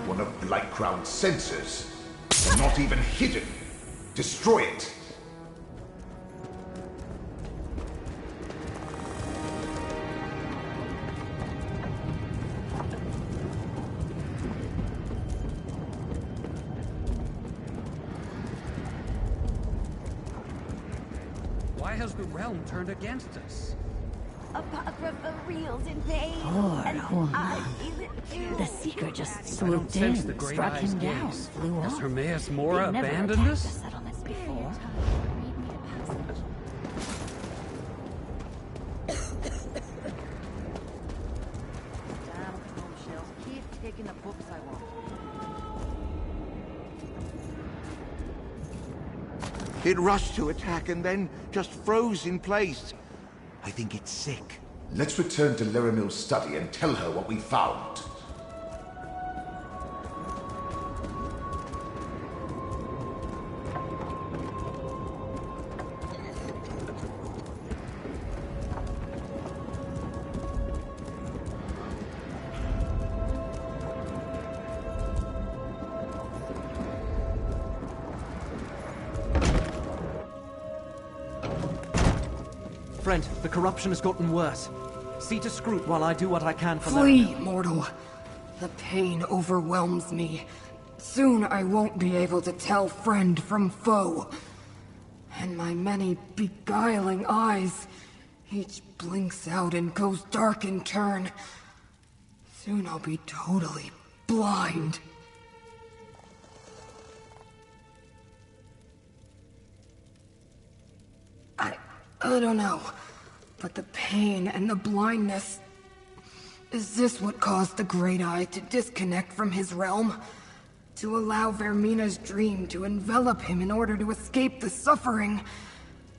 One of Blightcrown's sensors. They're not even hidden. Destroy it. Why has the realm turned against us? Apocrypha reels in pain. Poor and woman. I feel it too. The Seeker just I don't swooped sense in, the Great struck Eye's him down, gaze. flew Has off. Hermaeus Mora They'd never abandoned attacked us? the settlements before. Damn bombshells. Keep taking the books I want. It rushed to attack and then just froze in place. I think it's sick. Let's return to Laramil's study and tell her what we found. Friend, the corruption has gotten worse. See to Scroot while I do what I can for Flee, Laramil. mortal. The pain overwhelms me. Soon I won't be able to tell friend from foe. And my many beguiling eyes, each blinks out and goes dark in turn. Soon I'll be totally blind. I don't know, but the pain and the blindness... Is this what caused the Great Eye to disconnect from his realm? To allow Vermina's dream to envelop him in order to escape the suffering?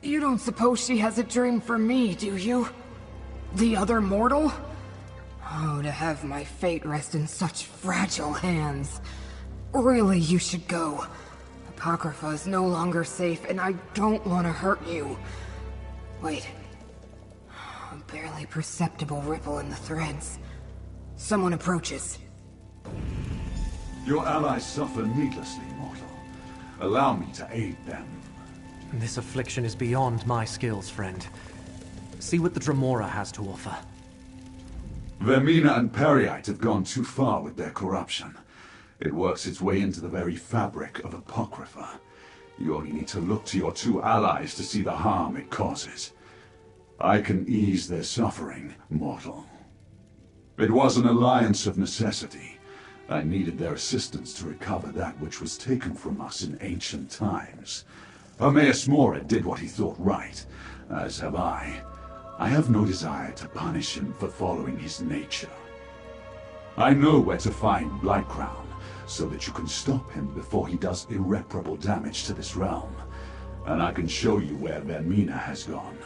You don't suppose she has a dream for me, do you? The other mortal? Oh, to have my fate rest in such fragile hands. Really, you should go. Apocrypha is no longer safe, and I don't want to hurt you. Wait. A barely perceptible ripple in the threads. Someone approaches. Your allies suffer needlessly, mortal. Allow me to aid them. This affliction is beyond my skills, friend. See what the Dremora has to offer. Vermina and Periite have gone too far with their corruption. It works its way into the very fabric of Apocrypha. You only need to look to your two allies to see the harm it causes. I can ease their suffering, mortal. It was an alliance of necessity. I needed their assistance to recover that which was taken from us in ancient times. Hermaeus Mora did what he thought right, as have I. I have no desire to punish him for following his nature. I know where to find Blightcrown, so that you can stop him before he does irreparable damage to this realm. And I can show you where Vermina has gone.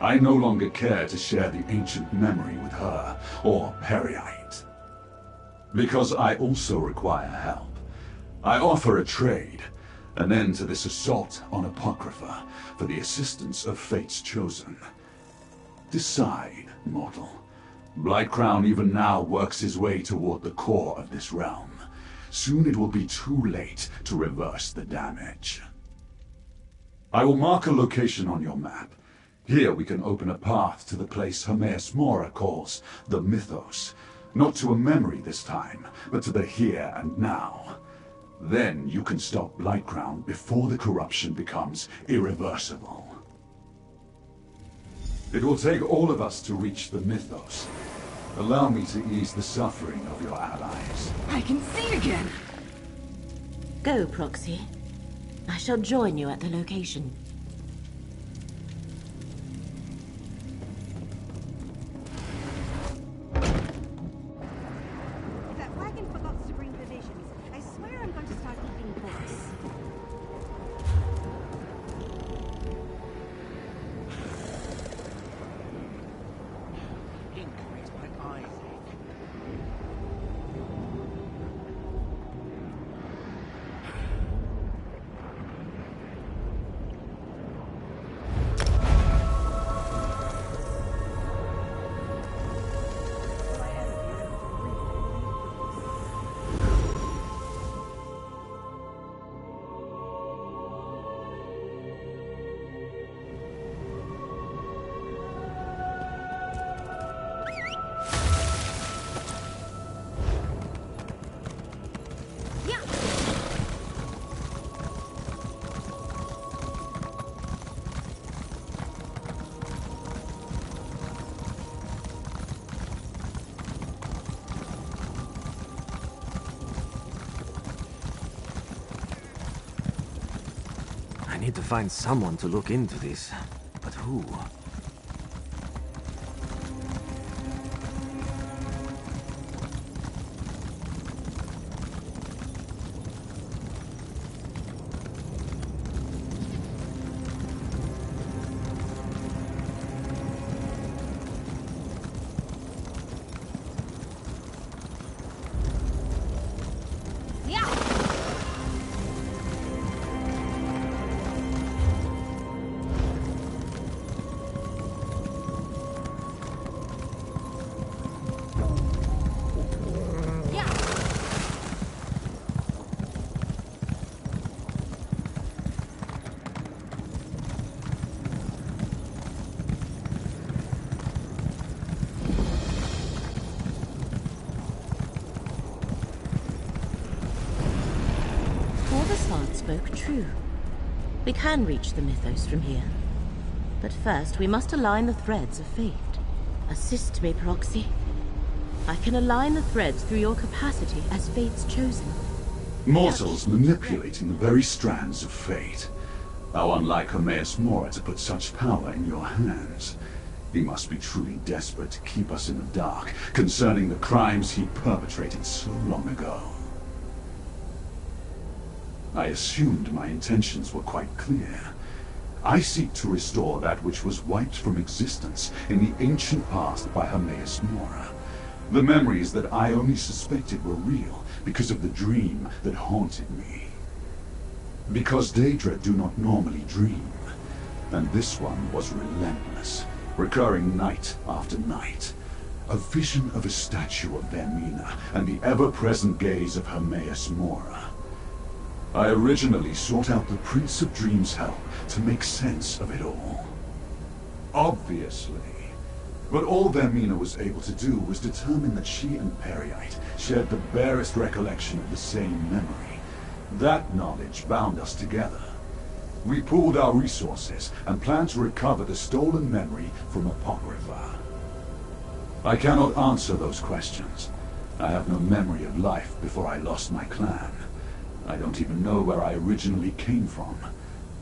I no longer care to share the ancient memory with her, or Periite. Because I also require help. I offer a trade, an end to this assault on Apocrypha, for the assistance of Fate's Chosen. Decide, mortal. Blightcrown even now works his way toward the core of this realm. Soon it will be too late to reverse the damage. I will mark a location on your map. Here we can open a path to the place Hermaeus Mora calls the Mythos. Not to a memory this time, but to the here and now. Then you can stop Blightcrown before the corruption becomes irreversible. It will take all of us to reach the Mythos. Allow me to ease the suffering of your allies. I can see again! Go, Proxy. I shall join you at the location. That wagon forgot to bring provisions. I swear I'm going to start eating books. Ink makes my eyes ache. I need to find someone to look into this. But who? Spoke true. We can reach the Mythos from here. But first, we must align the threads of fate. Assist me, Proxy. I can align the threads through your capacity as Fate's Chosen. Mortals manipulating the very strands of fate. How unlike Hermaeus Mora to put such power in your hands. He must be truly desperate to keep us in the dark concerning the crimes he perpetrated so long ago. I assumed my intentions were quite clear. I seek to restore that which was wiped from existence in the ancient past by Hermaeus Mora. The memories that I only suspected were real because of the dream that haunted me. Because Daedra do not normally dream, and this one was relentless, recurring night after night. A vision of a statue of Vermina and the ever-present gaze of Hermaeus Mora. I originally sought out the Prince of Dreams' help to make sense of it all. Obviously. But all Vermina was able to do was determine that she and Periite shared the barest recollection of the same memory. That knowledge bound us together. We pooled our resources and planned to recover the stolen memory from Apocrypha. I cannot answer those questions. I have no memory of life before I lost my clan. I don't even know where I originally came from.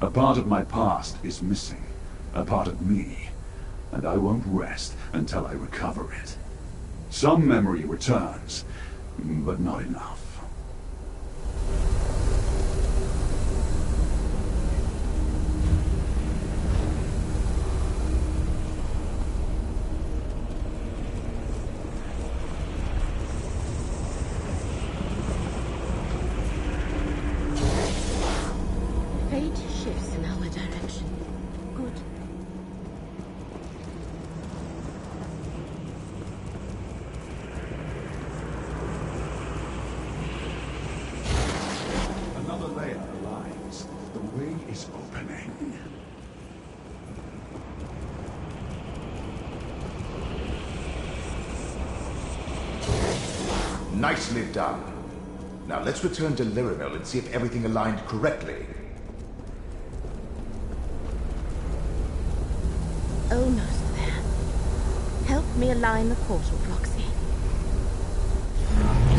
A part of my past is missing. A part of me. And I won't rest until I recover it. Some memory returns, but not enough. Fate shifts in our direction. Good. Another layer aligns. The way is opening. Nicely done. Now let's return to Lirimel and see if everything aligned correctly. Almost there. Help me align the portal, Proxy.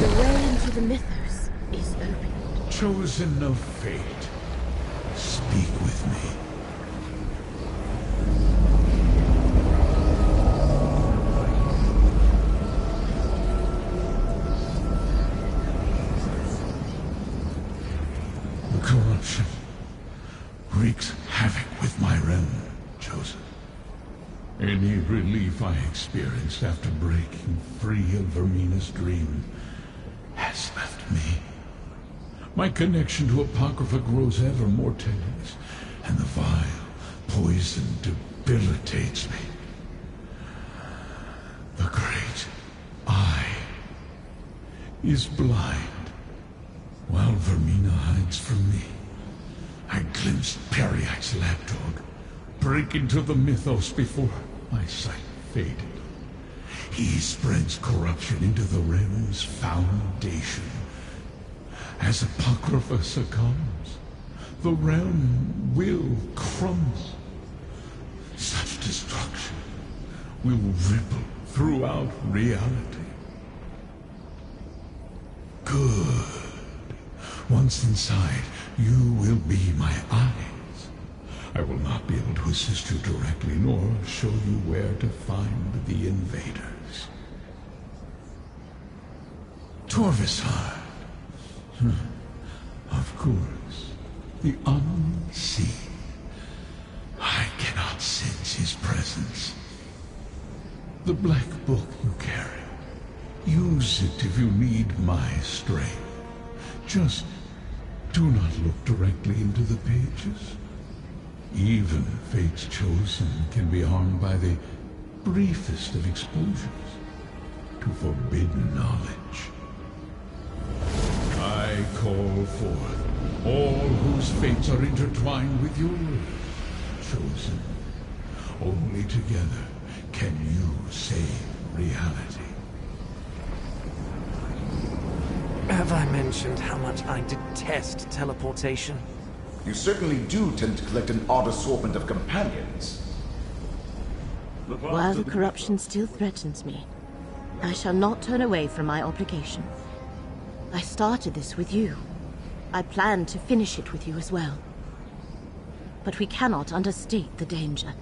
The way into the mythos is open. Chosen of fate, speak with me. The corruption wreaks havoc with my realm, Chosen. Any relief I experienced after breaking free of Vermina's dream has left me. My connection to Apocrypha grows ever more tenuous, and the vile poison debilitates me. The great I is blind, while Vermina hides from me. I glimpsed Periite's lapdog break into the mythos before my sight faded. He spreads corruption into the realm's foundation. As Apocrypha succumbs, the realm will crumble. Such destruction will ripple throughout reality. Good. Once inside, you will be my eyes. I will not be able to assist you directly, nor show you where to find the invaders. Torvisard. Of course. The unseen. I cannot sense his presence. The black book you carry. Use it if you need my strength. Just do not look directly into the pages. Even Fate's Chosen can be harmed by the briefest of exposures to forbidden knowledge. I call forth all whose fates are intertwined with yours, Chosen. Only together can you save reality. Have I mentioned how much I detest teleportation? You certainly do tend to collect an odd assortment of companions. While the corruption still threatens me, I shall not turn away from my obligation. I started this with you. I plan to finish it with you as well. But we cannot understate the danger.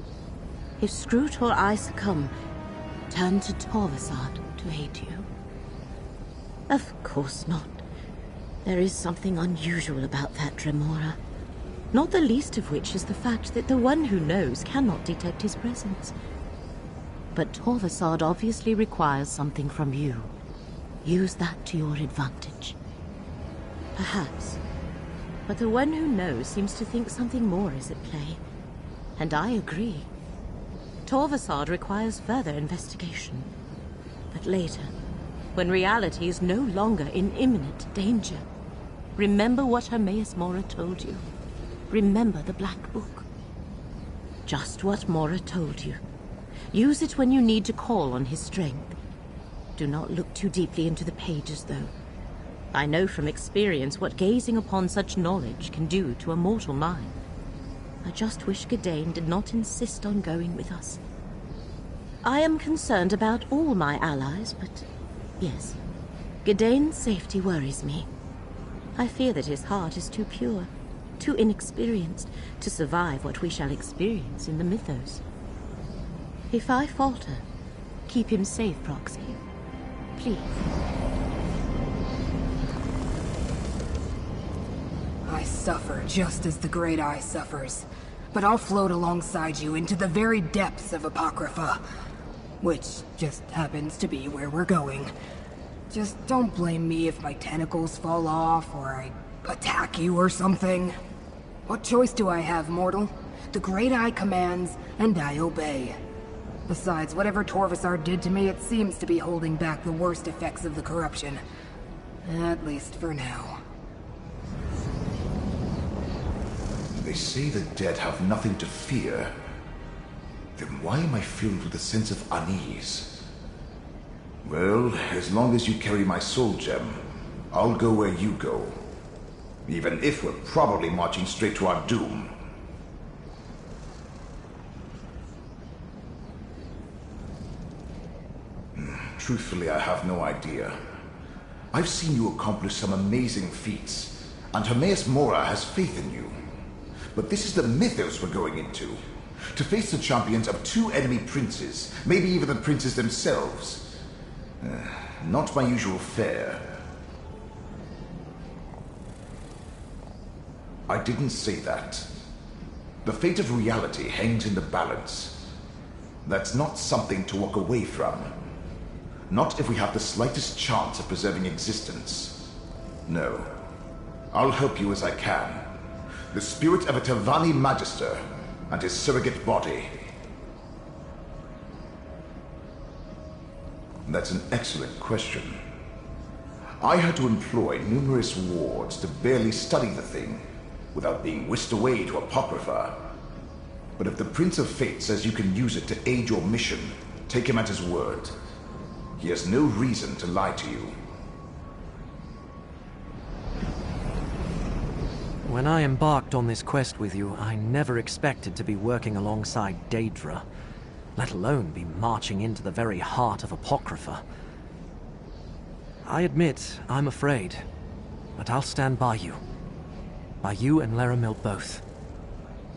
If Scroot or I succumb, turn to Torvisard to aid you. Of course not. There is something unusual about that Dremora. Not the least of which is the fact that the one who knows cannot detect his presence. But Torvisard obviously requires something from you. Use that to your advantage. Perhaps But the one who knows seems to think something more is at play. And I agree. Torvasard requires further investigation. But later, when reality is no longer in imminent danger, remember what Hermaeus Mora told you. Remember the Black Book. Just what Mora told you. Use it when you need to call on his strength. Do not look too deeply into the pages, though. I know from experience what gazing upon such knowledge can do to a mortal mind. I just wish Gadain did not insist on going with us. I am concerned about all my allies, but yes, Gadain's safety worries me. I fear that his heart is too pure, too inexperienced to survive what we shall experience in the mythos. If I falter, keep him safe, Proxy. Please. I suffer just as the Great Eye suffers, but I'll float alongside you into the very depths of Apocrypha, which just happens to be where we're going. Just don't blame me if my tentacles fall off or I attack you or something. What choice do I have, mortal? The Great Eye commands, and I obey. Besides, whatever Torvasard did to me, it seems to be holding back the worst effects of the corruption. At least for now. They say the dead have nothing to fear. Then why am I filled with a sense of unease? Well, as long as you carry my soul gem, I'll go where you go. Even if we're probably marching straight to our doom. Truthfully, I have no idea. I've seen you accomplish some amazing feats, and Hermaeus Mora has faith in you. But this is the mythos we're going into. To face the champions of 2 enemy princes, maybe even the princes themselves. Not my usual fare. I didn't say that. The fate of reality hangs in the balance. That's not something to walk away from. Not if we have the slightest chance of preserving existence. No. I'll help you as I can. The spirit of a Telvanni Magister and his surrogate body. That's an excellent question. I had to employ numerous wards to barely study the thing without being whisked away to Apocrypha. But if the Prince of Fate says you can use it to aid your mission, take him at his word. He has no reason to lie to you. When I embarked on this quest with you, I never expected to be working alongside Daedra, let alone be marching into the very heart of Apocrypha. I admit, I'm afraid, but I'll stand by you. By you and Laramil both.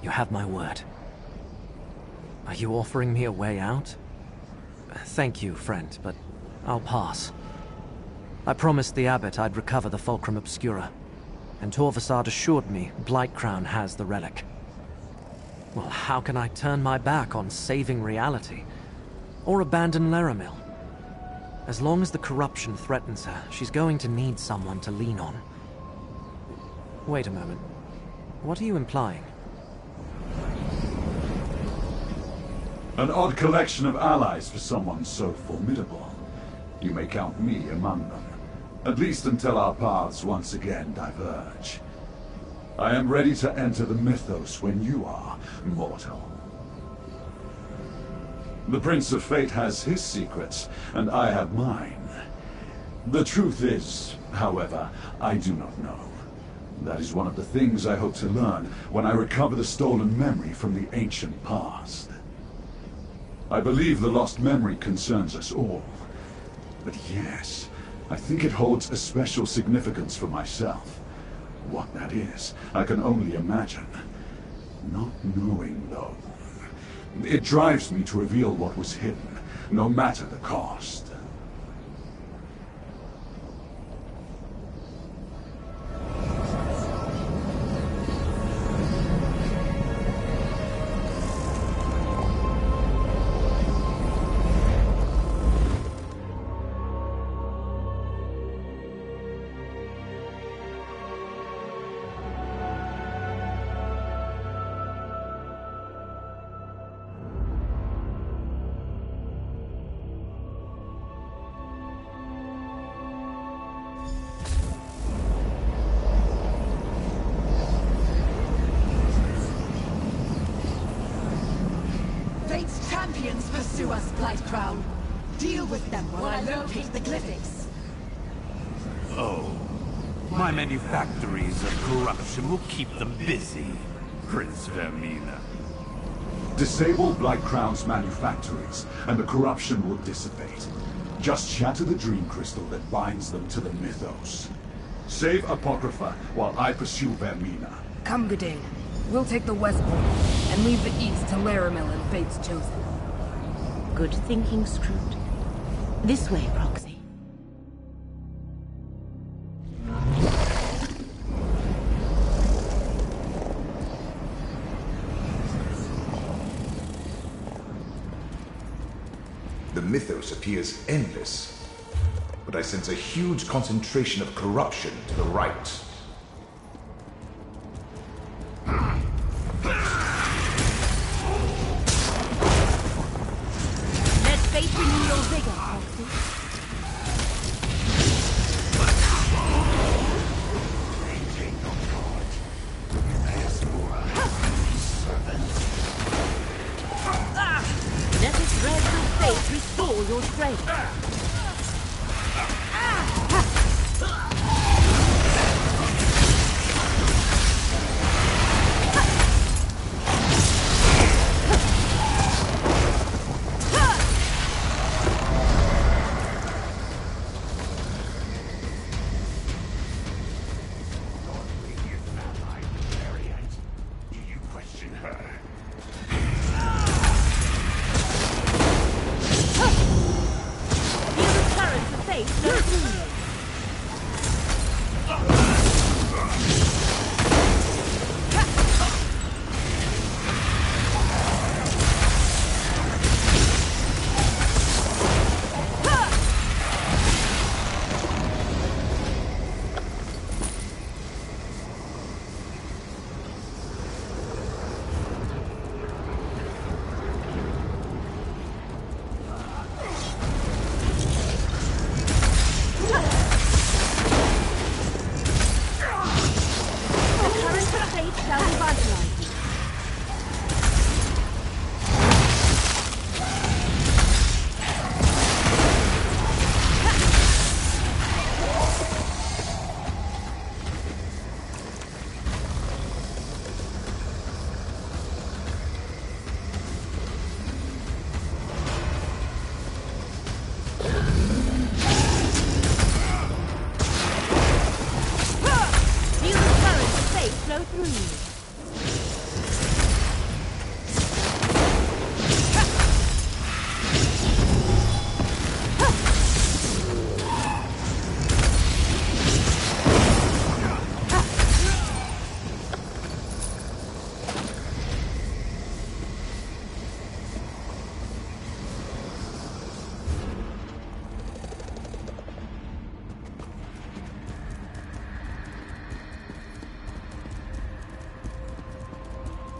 You have my word. Are you offering me a way out? Thank you, friend, but I'll pass. I promised the abbot I'd recover the Fulcrum Obscura, and Torvasard assured me Blightcrown has the relic. Well, how can I turn my back on saving reality? Or abandon Laramil? As long as the corruption threatens her, she's going to need someone to lean on. Wait a moment. What are you implying? An odd collection of allies for someone so formidable. You may count me among them. At least until our paths once again diverge. I am ready to enter the mythos when you are, mortal. The Prince of Fate has his secrets, and I have mine. The truth is, however, I do not know. That is one of the things I hope to learn when I recover the stolen memory from the ancient past. I believe the lost memory concerns us all. But yes, I think it holds a special significance for myself. What that is, I can only imagine. Not knowing, though. It drives me to reveal what was hidden, no matter the cost. pursue us, Blightcrown. Deal with them while I locate the glyphics. Oh. My manufactories of corruption will keep them busy, Prince Vermina. Disable Blightcrown's manufactories, and the corruption will dissipate. Just shatter the dream crystal that binds them to the mythos. Save Apocrypha while I pursue Vermina. Come, Gudane. We'll take the west border and leave the east to Laramil and Fate's Chosen. Good thinking, Scroot. This way, Proxy. The mythos appears endless, but I sense a huge concentration of corruption to the right. Let fate renew your vigor, Proxy. Let its red of fate restore your strength.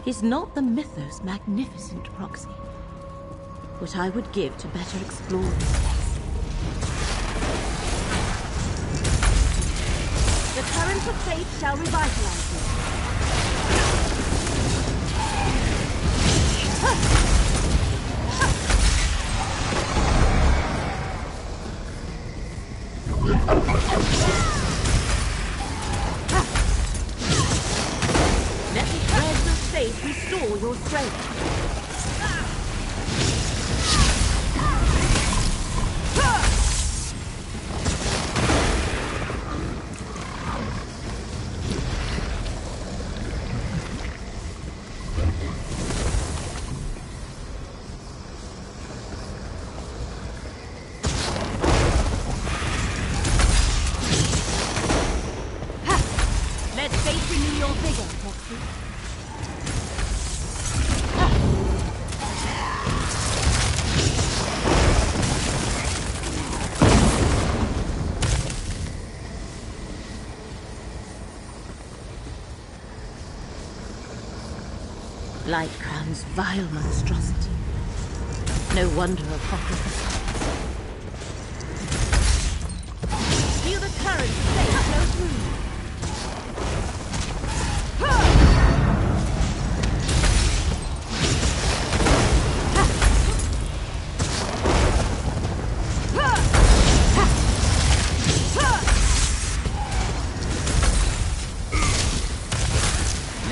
Is not the mythos magnificent, Proxy? What I would give to better explore this place. The current of fate shall revitalize you. Let the threads of fate restore your strength. Let fate renew your vigor, Proxy. Lightcrown's vile monstrosity. No wonder Apocrypha. Feel the current of fate flow through you.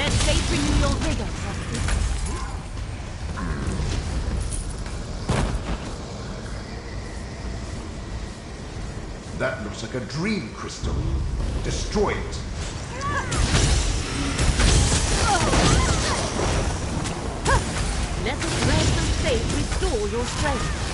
Let fate renew your vigor, Foxy. That looks like a dream crystal. Destroy it. Let the threads of fate restore your strength.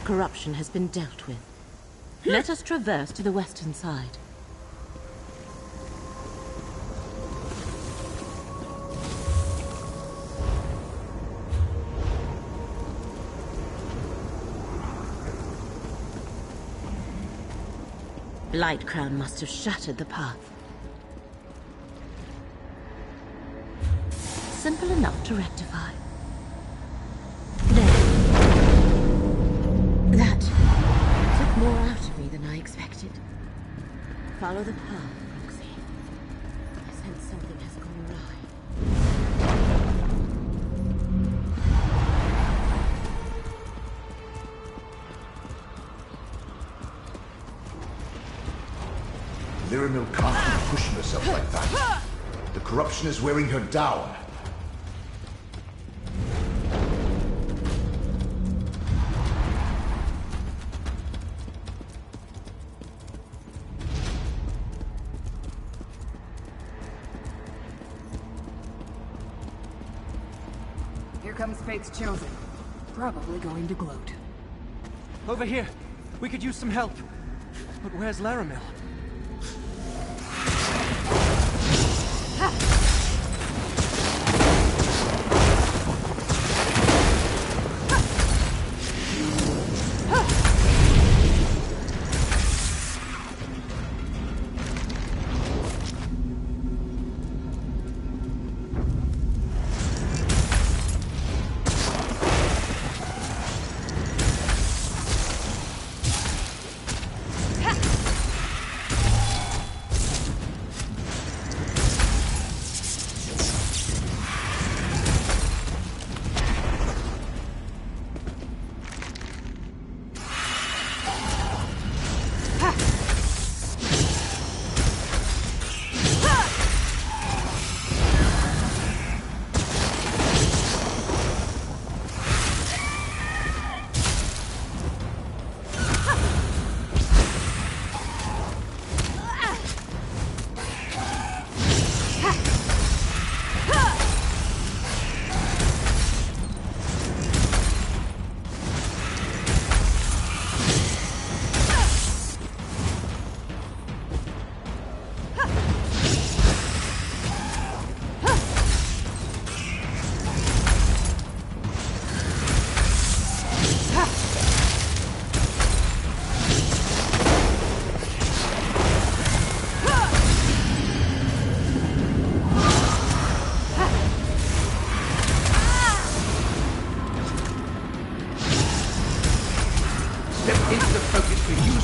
Corruption has been dealt with. Let us traverse to the western side. Lightcrown must have shattered the path. Simple enough to rectify. That took more out of me than I expected. Follow the path, Roxy. I sense something has gone awry. Liramil can't keep pushing herself like that. The corruption is wearing her down. Here comes Fate's Chosen. Probably going to gloat. Over here. We could use some help. But where's Laramil?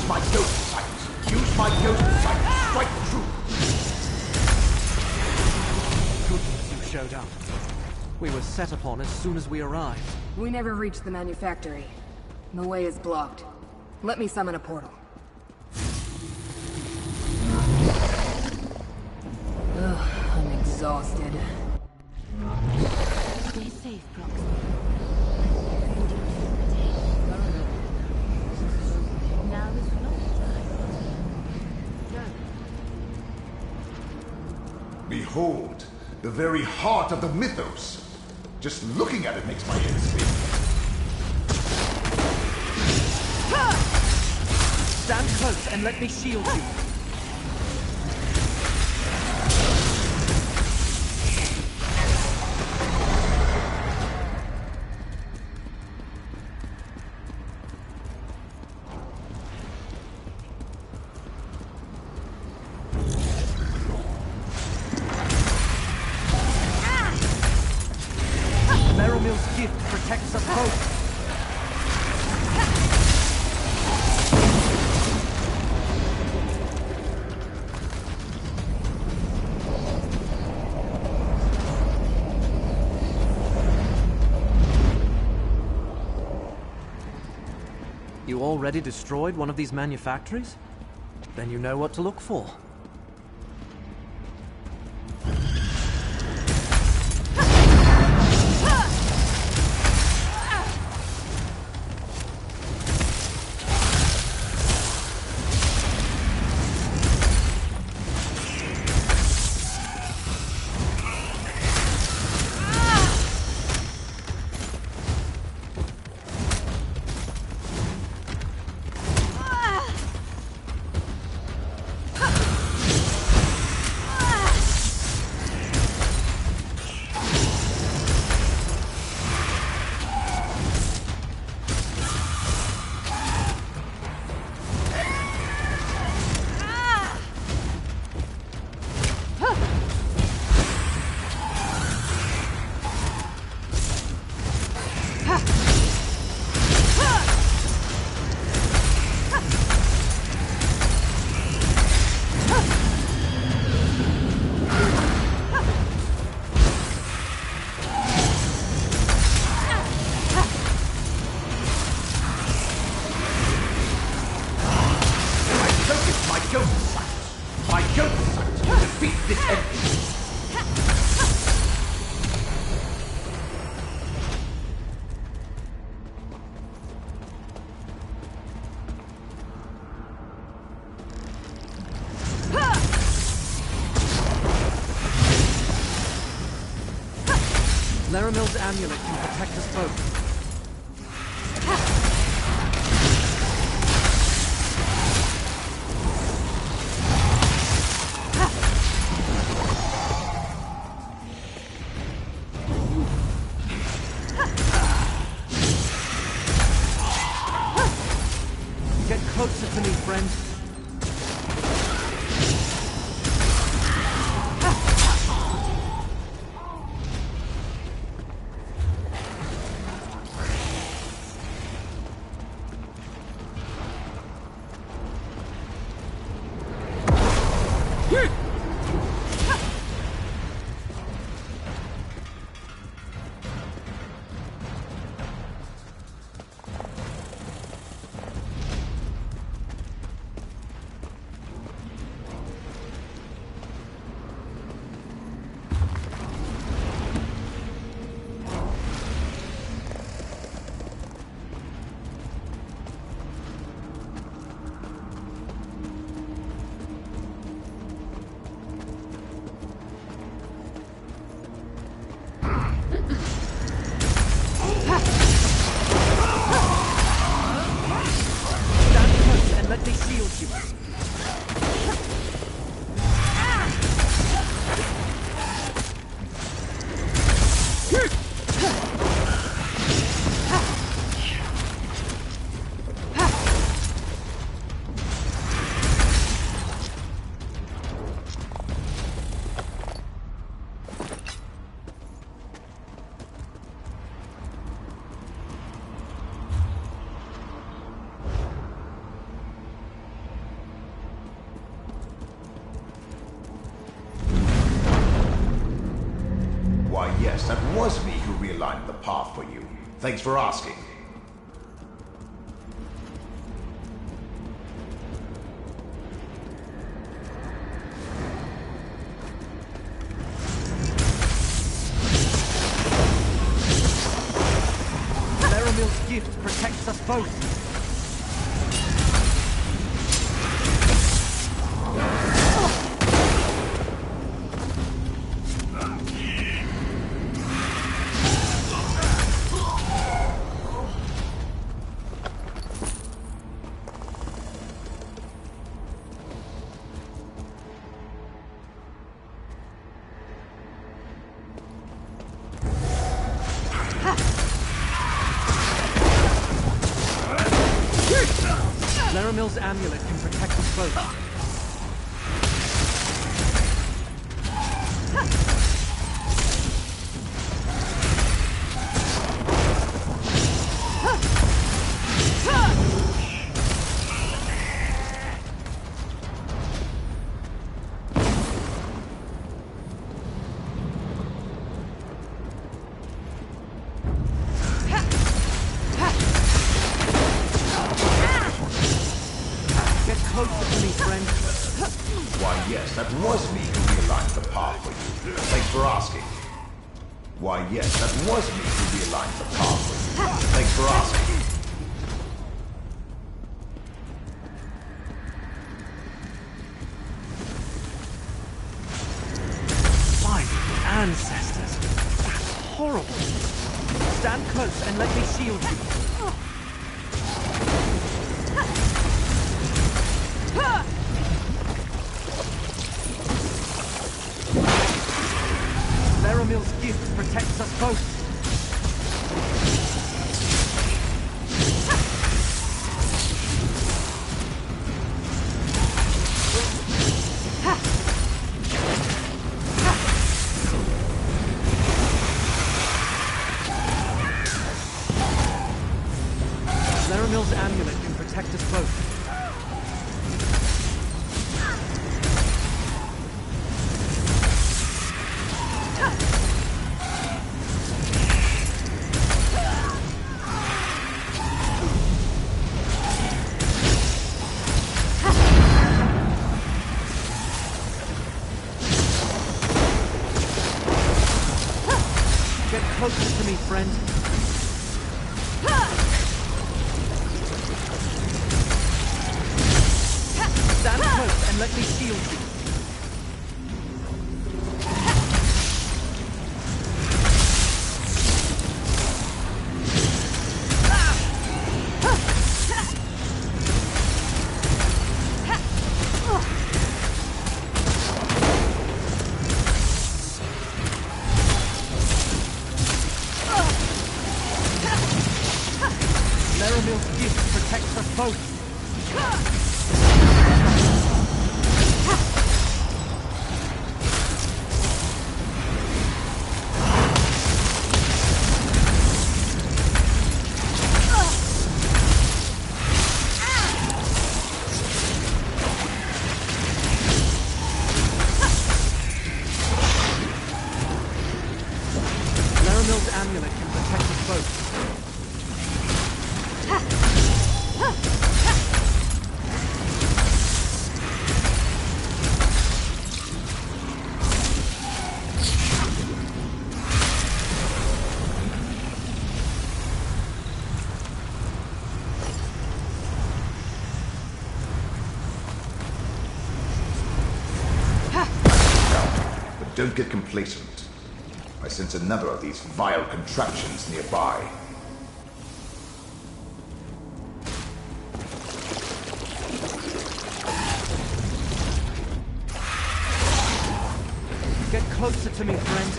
Use my ghost sight! Use my ghost sight! Strike true! Goodness you showed up. We were set upon as soon as we arrived. We never reached the manufactory. The way is blocked. Let me summon a portal. Ugh, I'm exhausted. Stay safe, Prox. Now is not time. Behold, the very heart of the mythos. Just looking at it makes my head spin. Stand close and let me shield you. Meromil's gift protects us both. You already destroyed one of these manufactories? Then you know what to look for. Laramil's amulet can protect us both. Get closer to me, friend. path for you. Thanks for asking. Laramil's gift protects us both. Laramil's amulet can protect us both. That was me who realigned the path for you. Thanks for asking. Why, yes, that was me who realigned the path for you. Thanks for asking. My ancestors. That's horrible. Stand close and let me shield you. Laramil's gift protects us both. Laramil's amulet can protect us both. Get closer to me, friend. Stand close and let me shield you. Laramil's gift protects us both. Laramil's amulet can protect us both. But don't get complacent. I sense another of these vile contraptions nearby. Get closer to me, friend.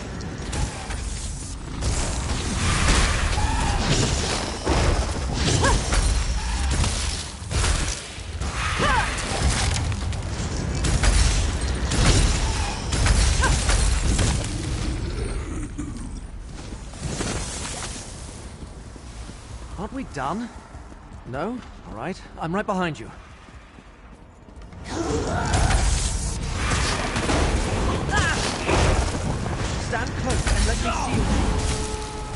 Aren't we done? No? All right. I'm right behind you. Stand close and let me shield you.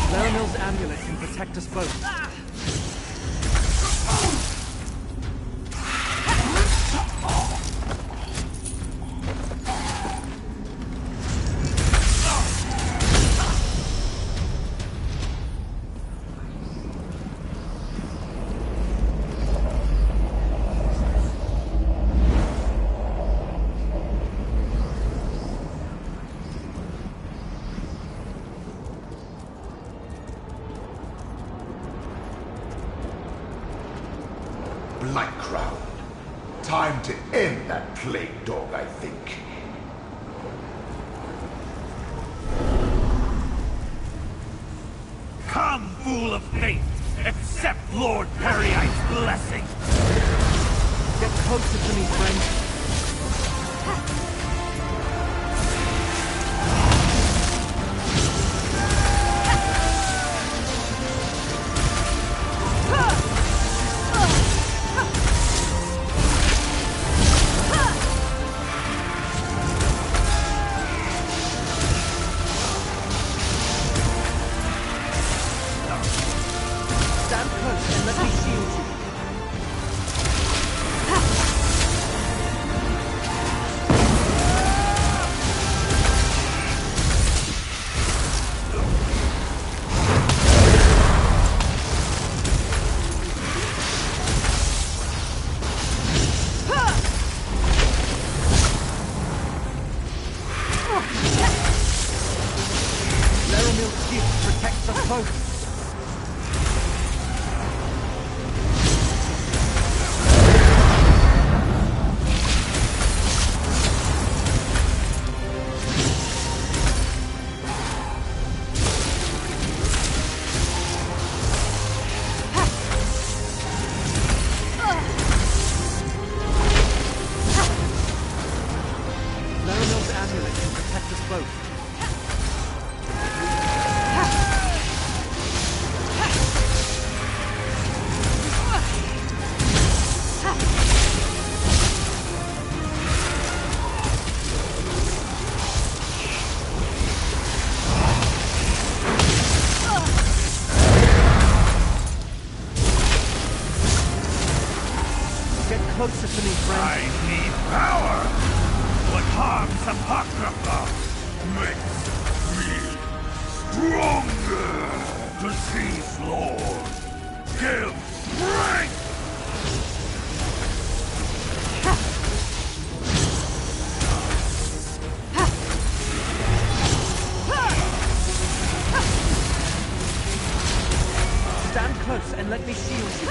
Laramil's amulet can protect us both. Black Crown. Time to end that plague dog, I think. Come, fool of fate! Accept Lord Periite's blessing! Get closer to me, friend. Closer to me, friend. I need power! What harms Apocrypha makes me stronger! Deceased Lord, give strength! Stand close and let me shield you.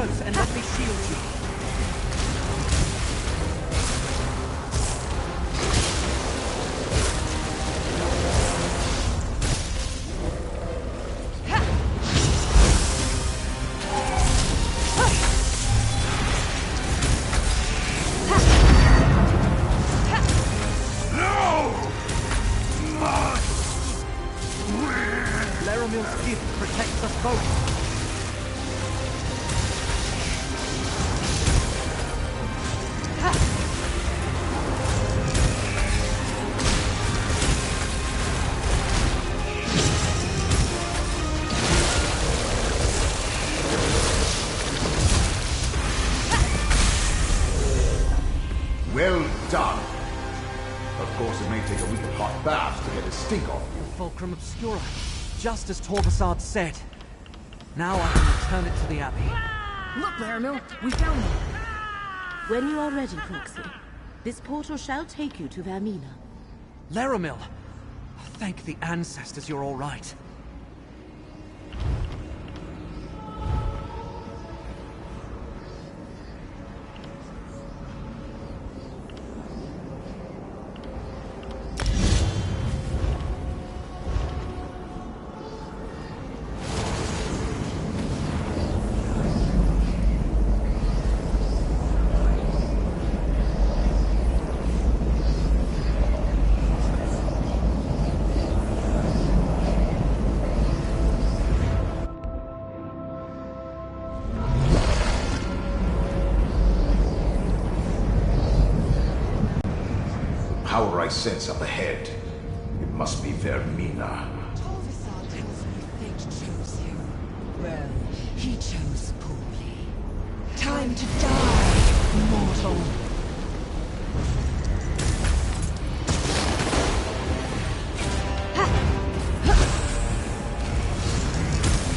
distance and let me shield you. Leramil's gift protects us both. Well done. Of course, it may take a week of hot baths to get a stink off you. Fulcrum Obscura, just as Torvasard said. Now I can return it to the Abbey. Look, Laramil, we found them. When you are ready, Proxy, this portal shall take you to Vermina. Laramil! Thank the ancestors you're all right. Power I sense up ahead. It must be Vermina. Torvasard tells me fate chose him. Well, he chose poorly. Time to die, mortal.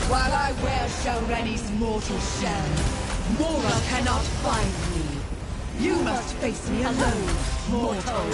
While I wear Shalreni's mortal shell, Mora cannot find me. You must face me alone, mortal.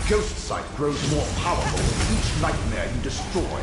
Ghost sight grows more powerful with each nightmare you destroy.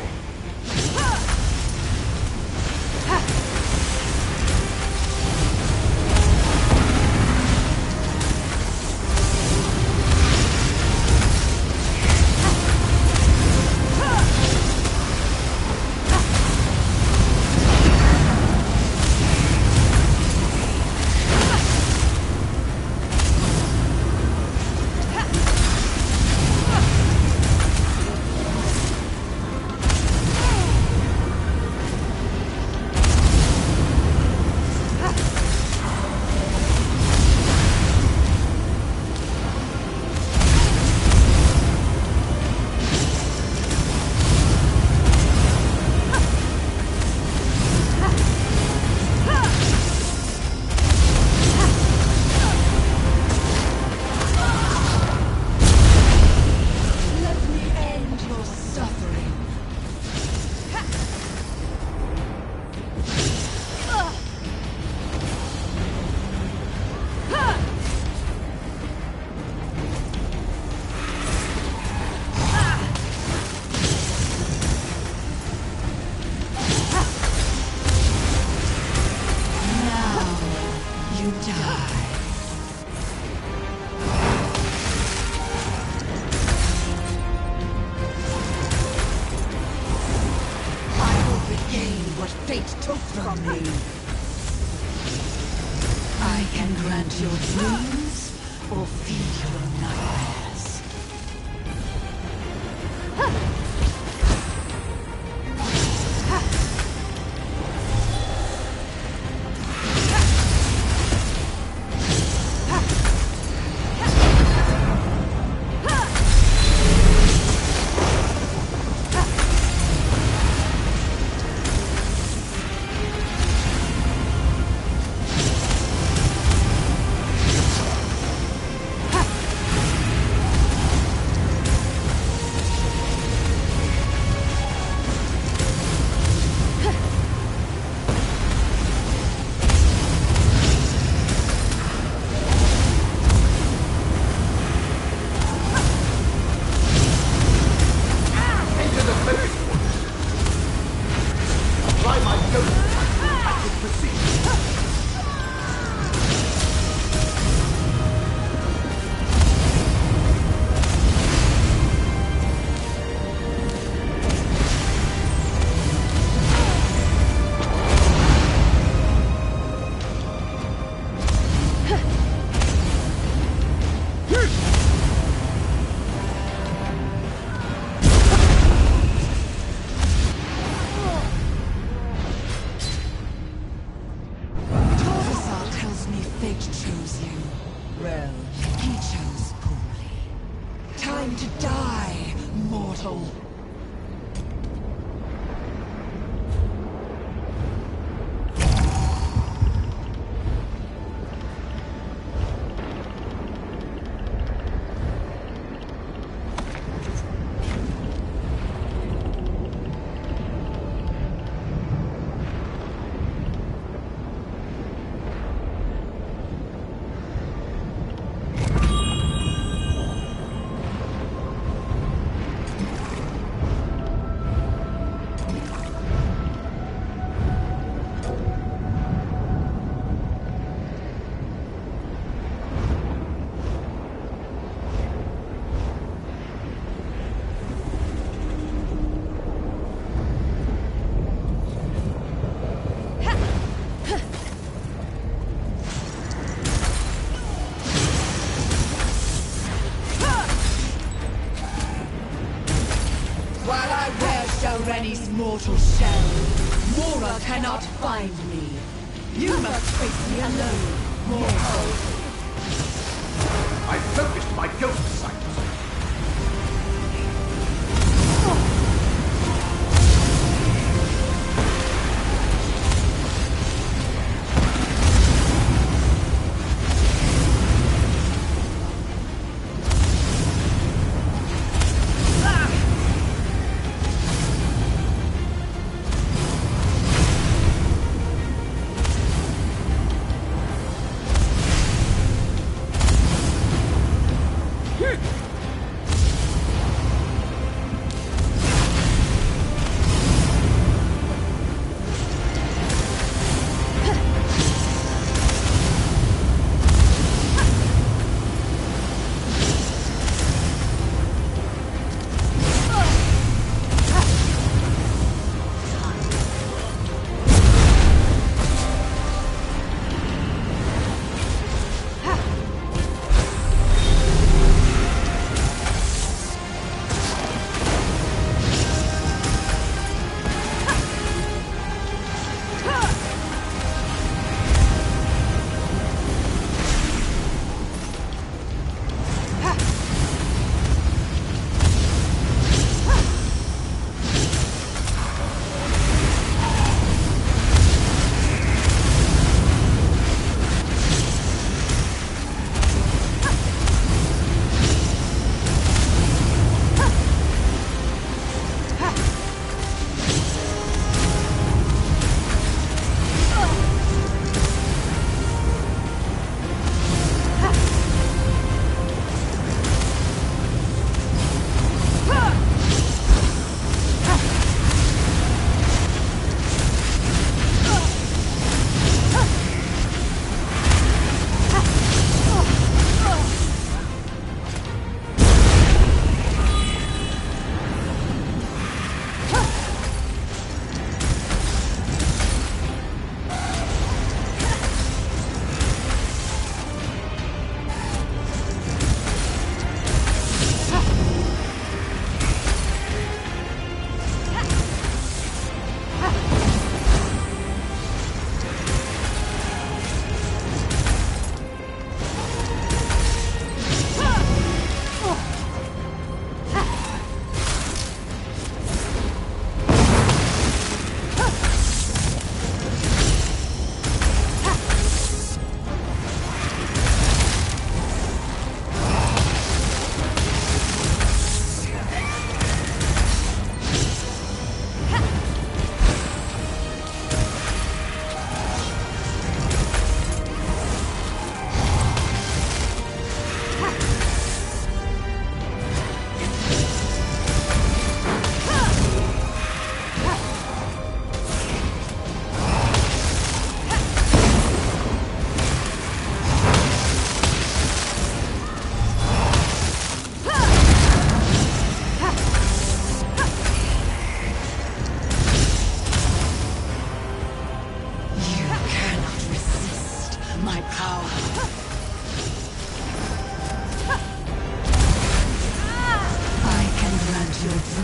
fate took from me. I can grant your dreams or feed your nightmares. Rennie's mortal shell, Mora cannot find me. You must face me alone, mortal. I focused my ghost sight. Hm!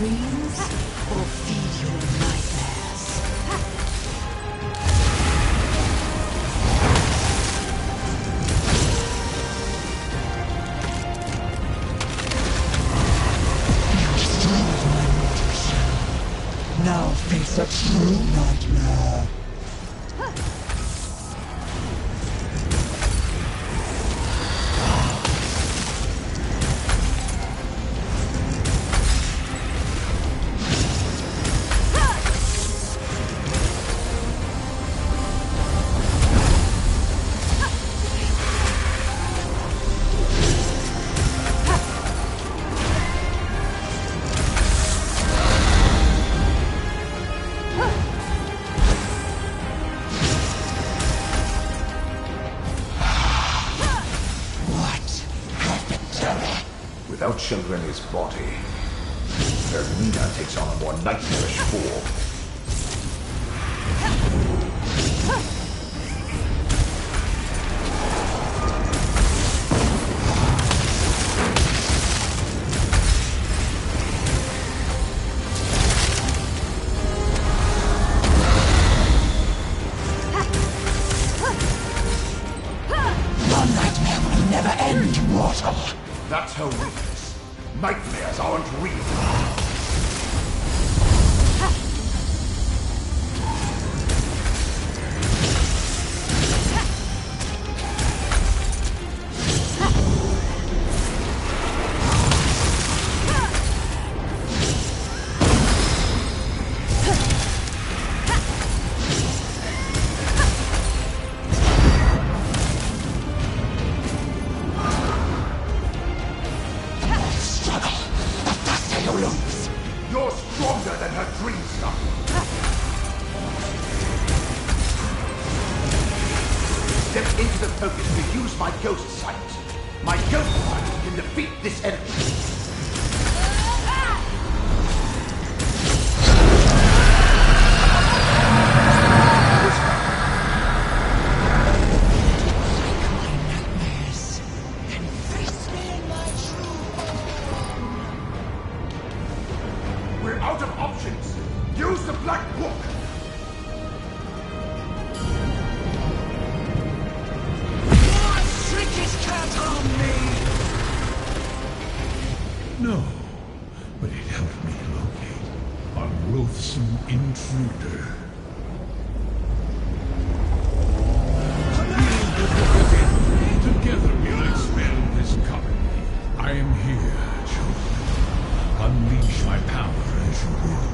dreams or feed your nightmares? You destroyed my mortal shell. Now face a true nightmare. Without Shelreni's body, Vermina takes on a more nightmarish form. Your nightmare will never end, mortal. That's her weakness. Nightmares aren't real. You're stronger than her dream stuff. Step into the focus to use my ghost sight. My ghost sight can defeat this enemy. We're out of options. Use the Black Book. My trinkets can't harm me! No, but it helped me locate a loathsome intruder. Together we'll expel this colony. I am here, chosen. Unleash my power as you will.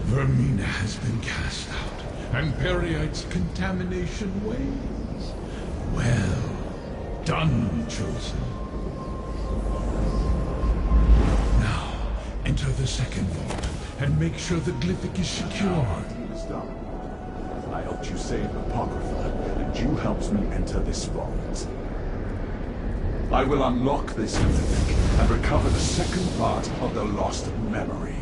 Vermina has been cast out, and Periite's contamination wanes. Well done, chosen. Now, enter the second vault, and make sure the glyphic is secure. It's done. I helped you save Apocrypha, and you helped me enter this vault. I will unlock this glyphic, and recover the second part of the lost memory.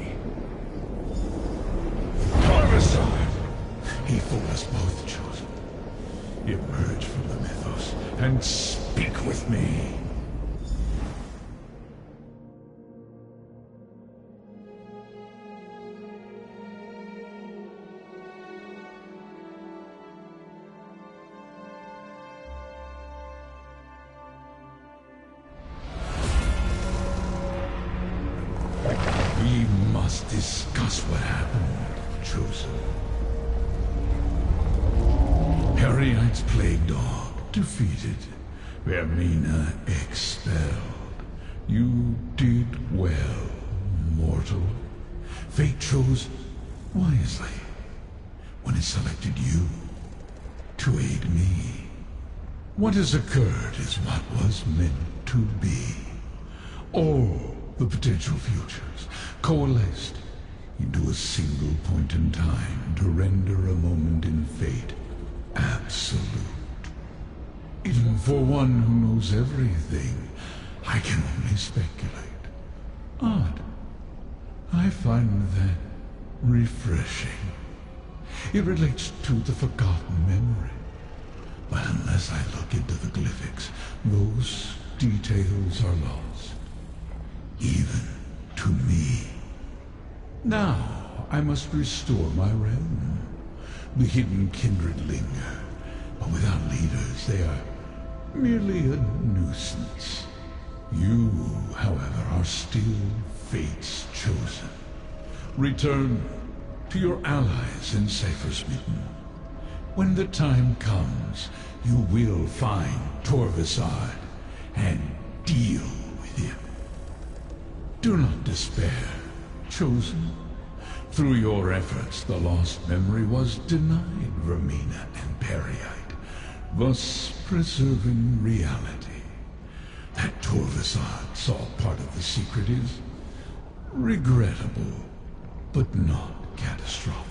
He fooled us both, chosen. Emerge from the mythos and speak with me. We must discuss what happened, chosen. Periite's plague dog defeated. Vermina expelled. You did well, mortal. Fate chose wisely when it selected you to aid me. What has occurred is what was meant to be. All the potential futures coalesced into a single point in time to render a moment in fate absolute. Even for one who knows everything, I can only speculate. I find that refreshing. It relates to the forgotten memory. But unless I look into the glyphics, those details are lost. Even to me. Now, I must restore my realm. The hidden kindred linger, but without leaders, they are merely a nuisance. You, however, are still fate's chosen. Return to your allies in Cypher's Mitten. When the time comes, you will find Torvisard and deal with him. Do not despair, chosen. Through your efforts, the lost memory was denied Vermina and Periite, thus preserving reality. That Torvisard saw part of the secret is regrettable, but not catastrophic.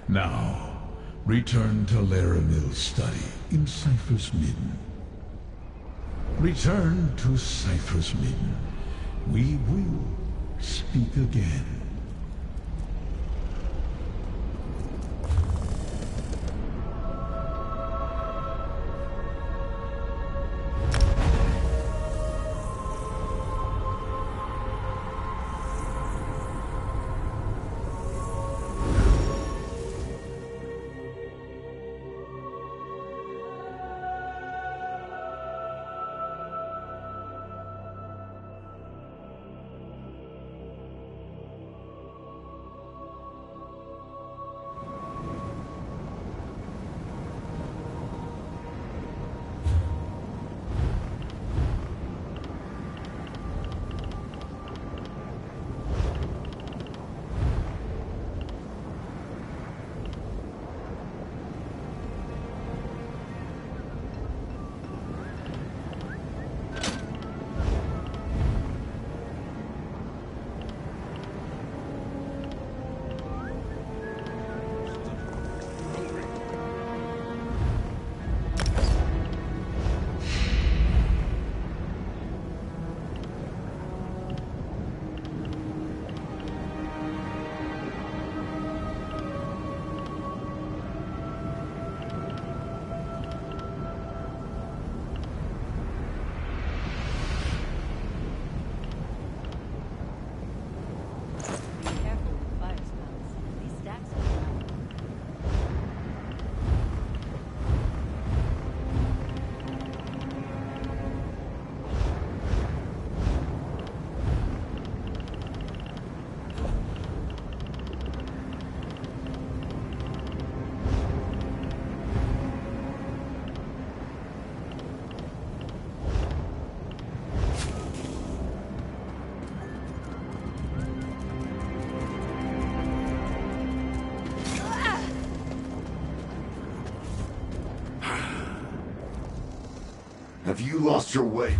Now, return to Laramil's study in Cypher's Midden. Return to Cypher's Midden. We will speak again. Have you lost your way?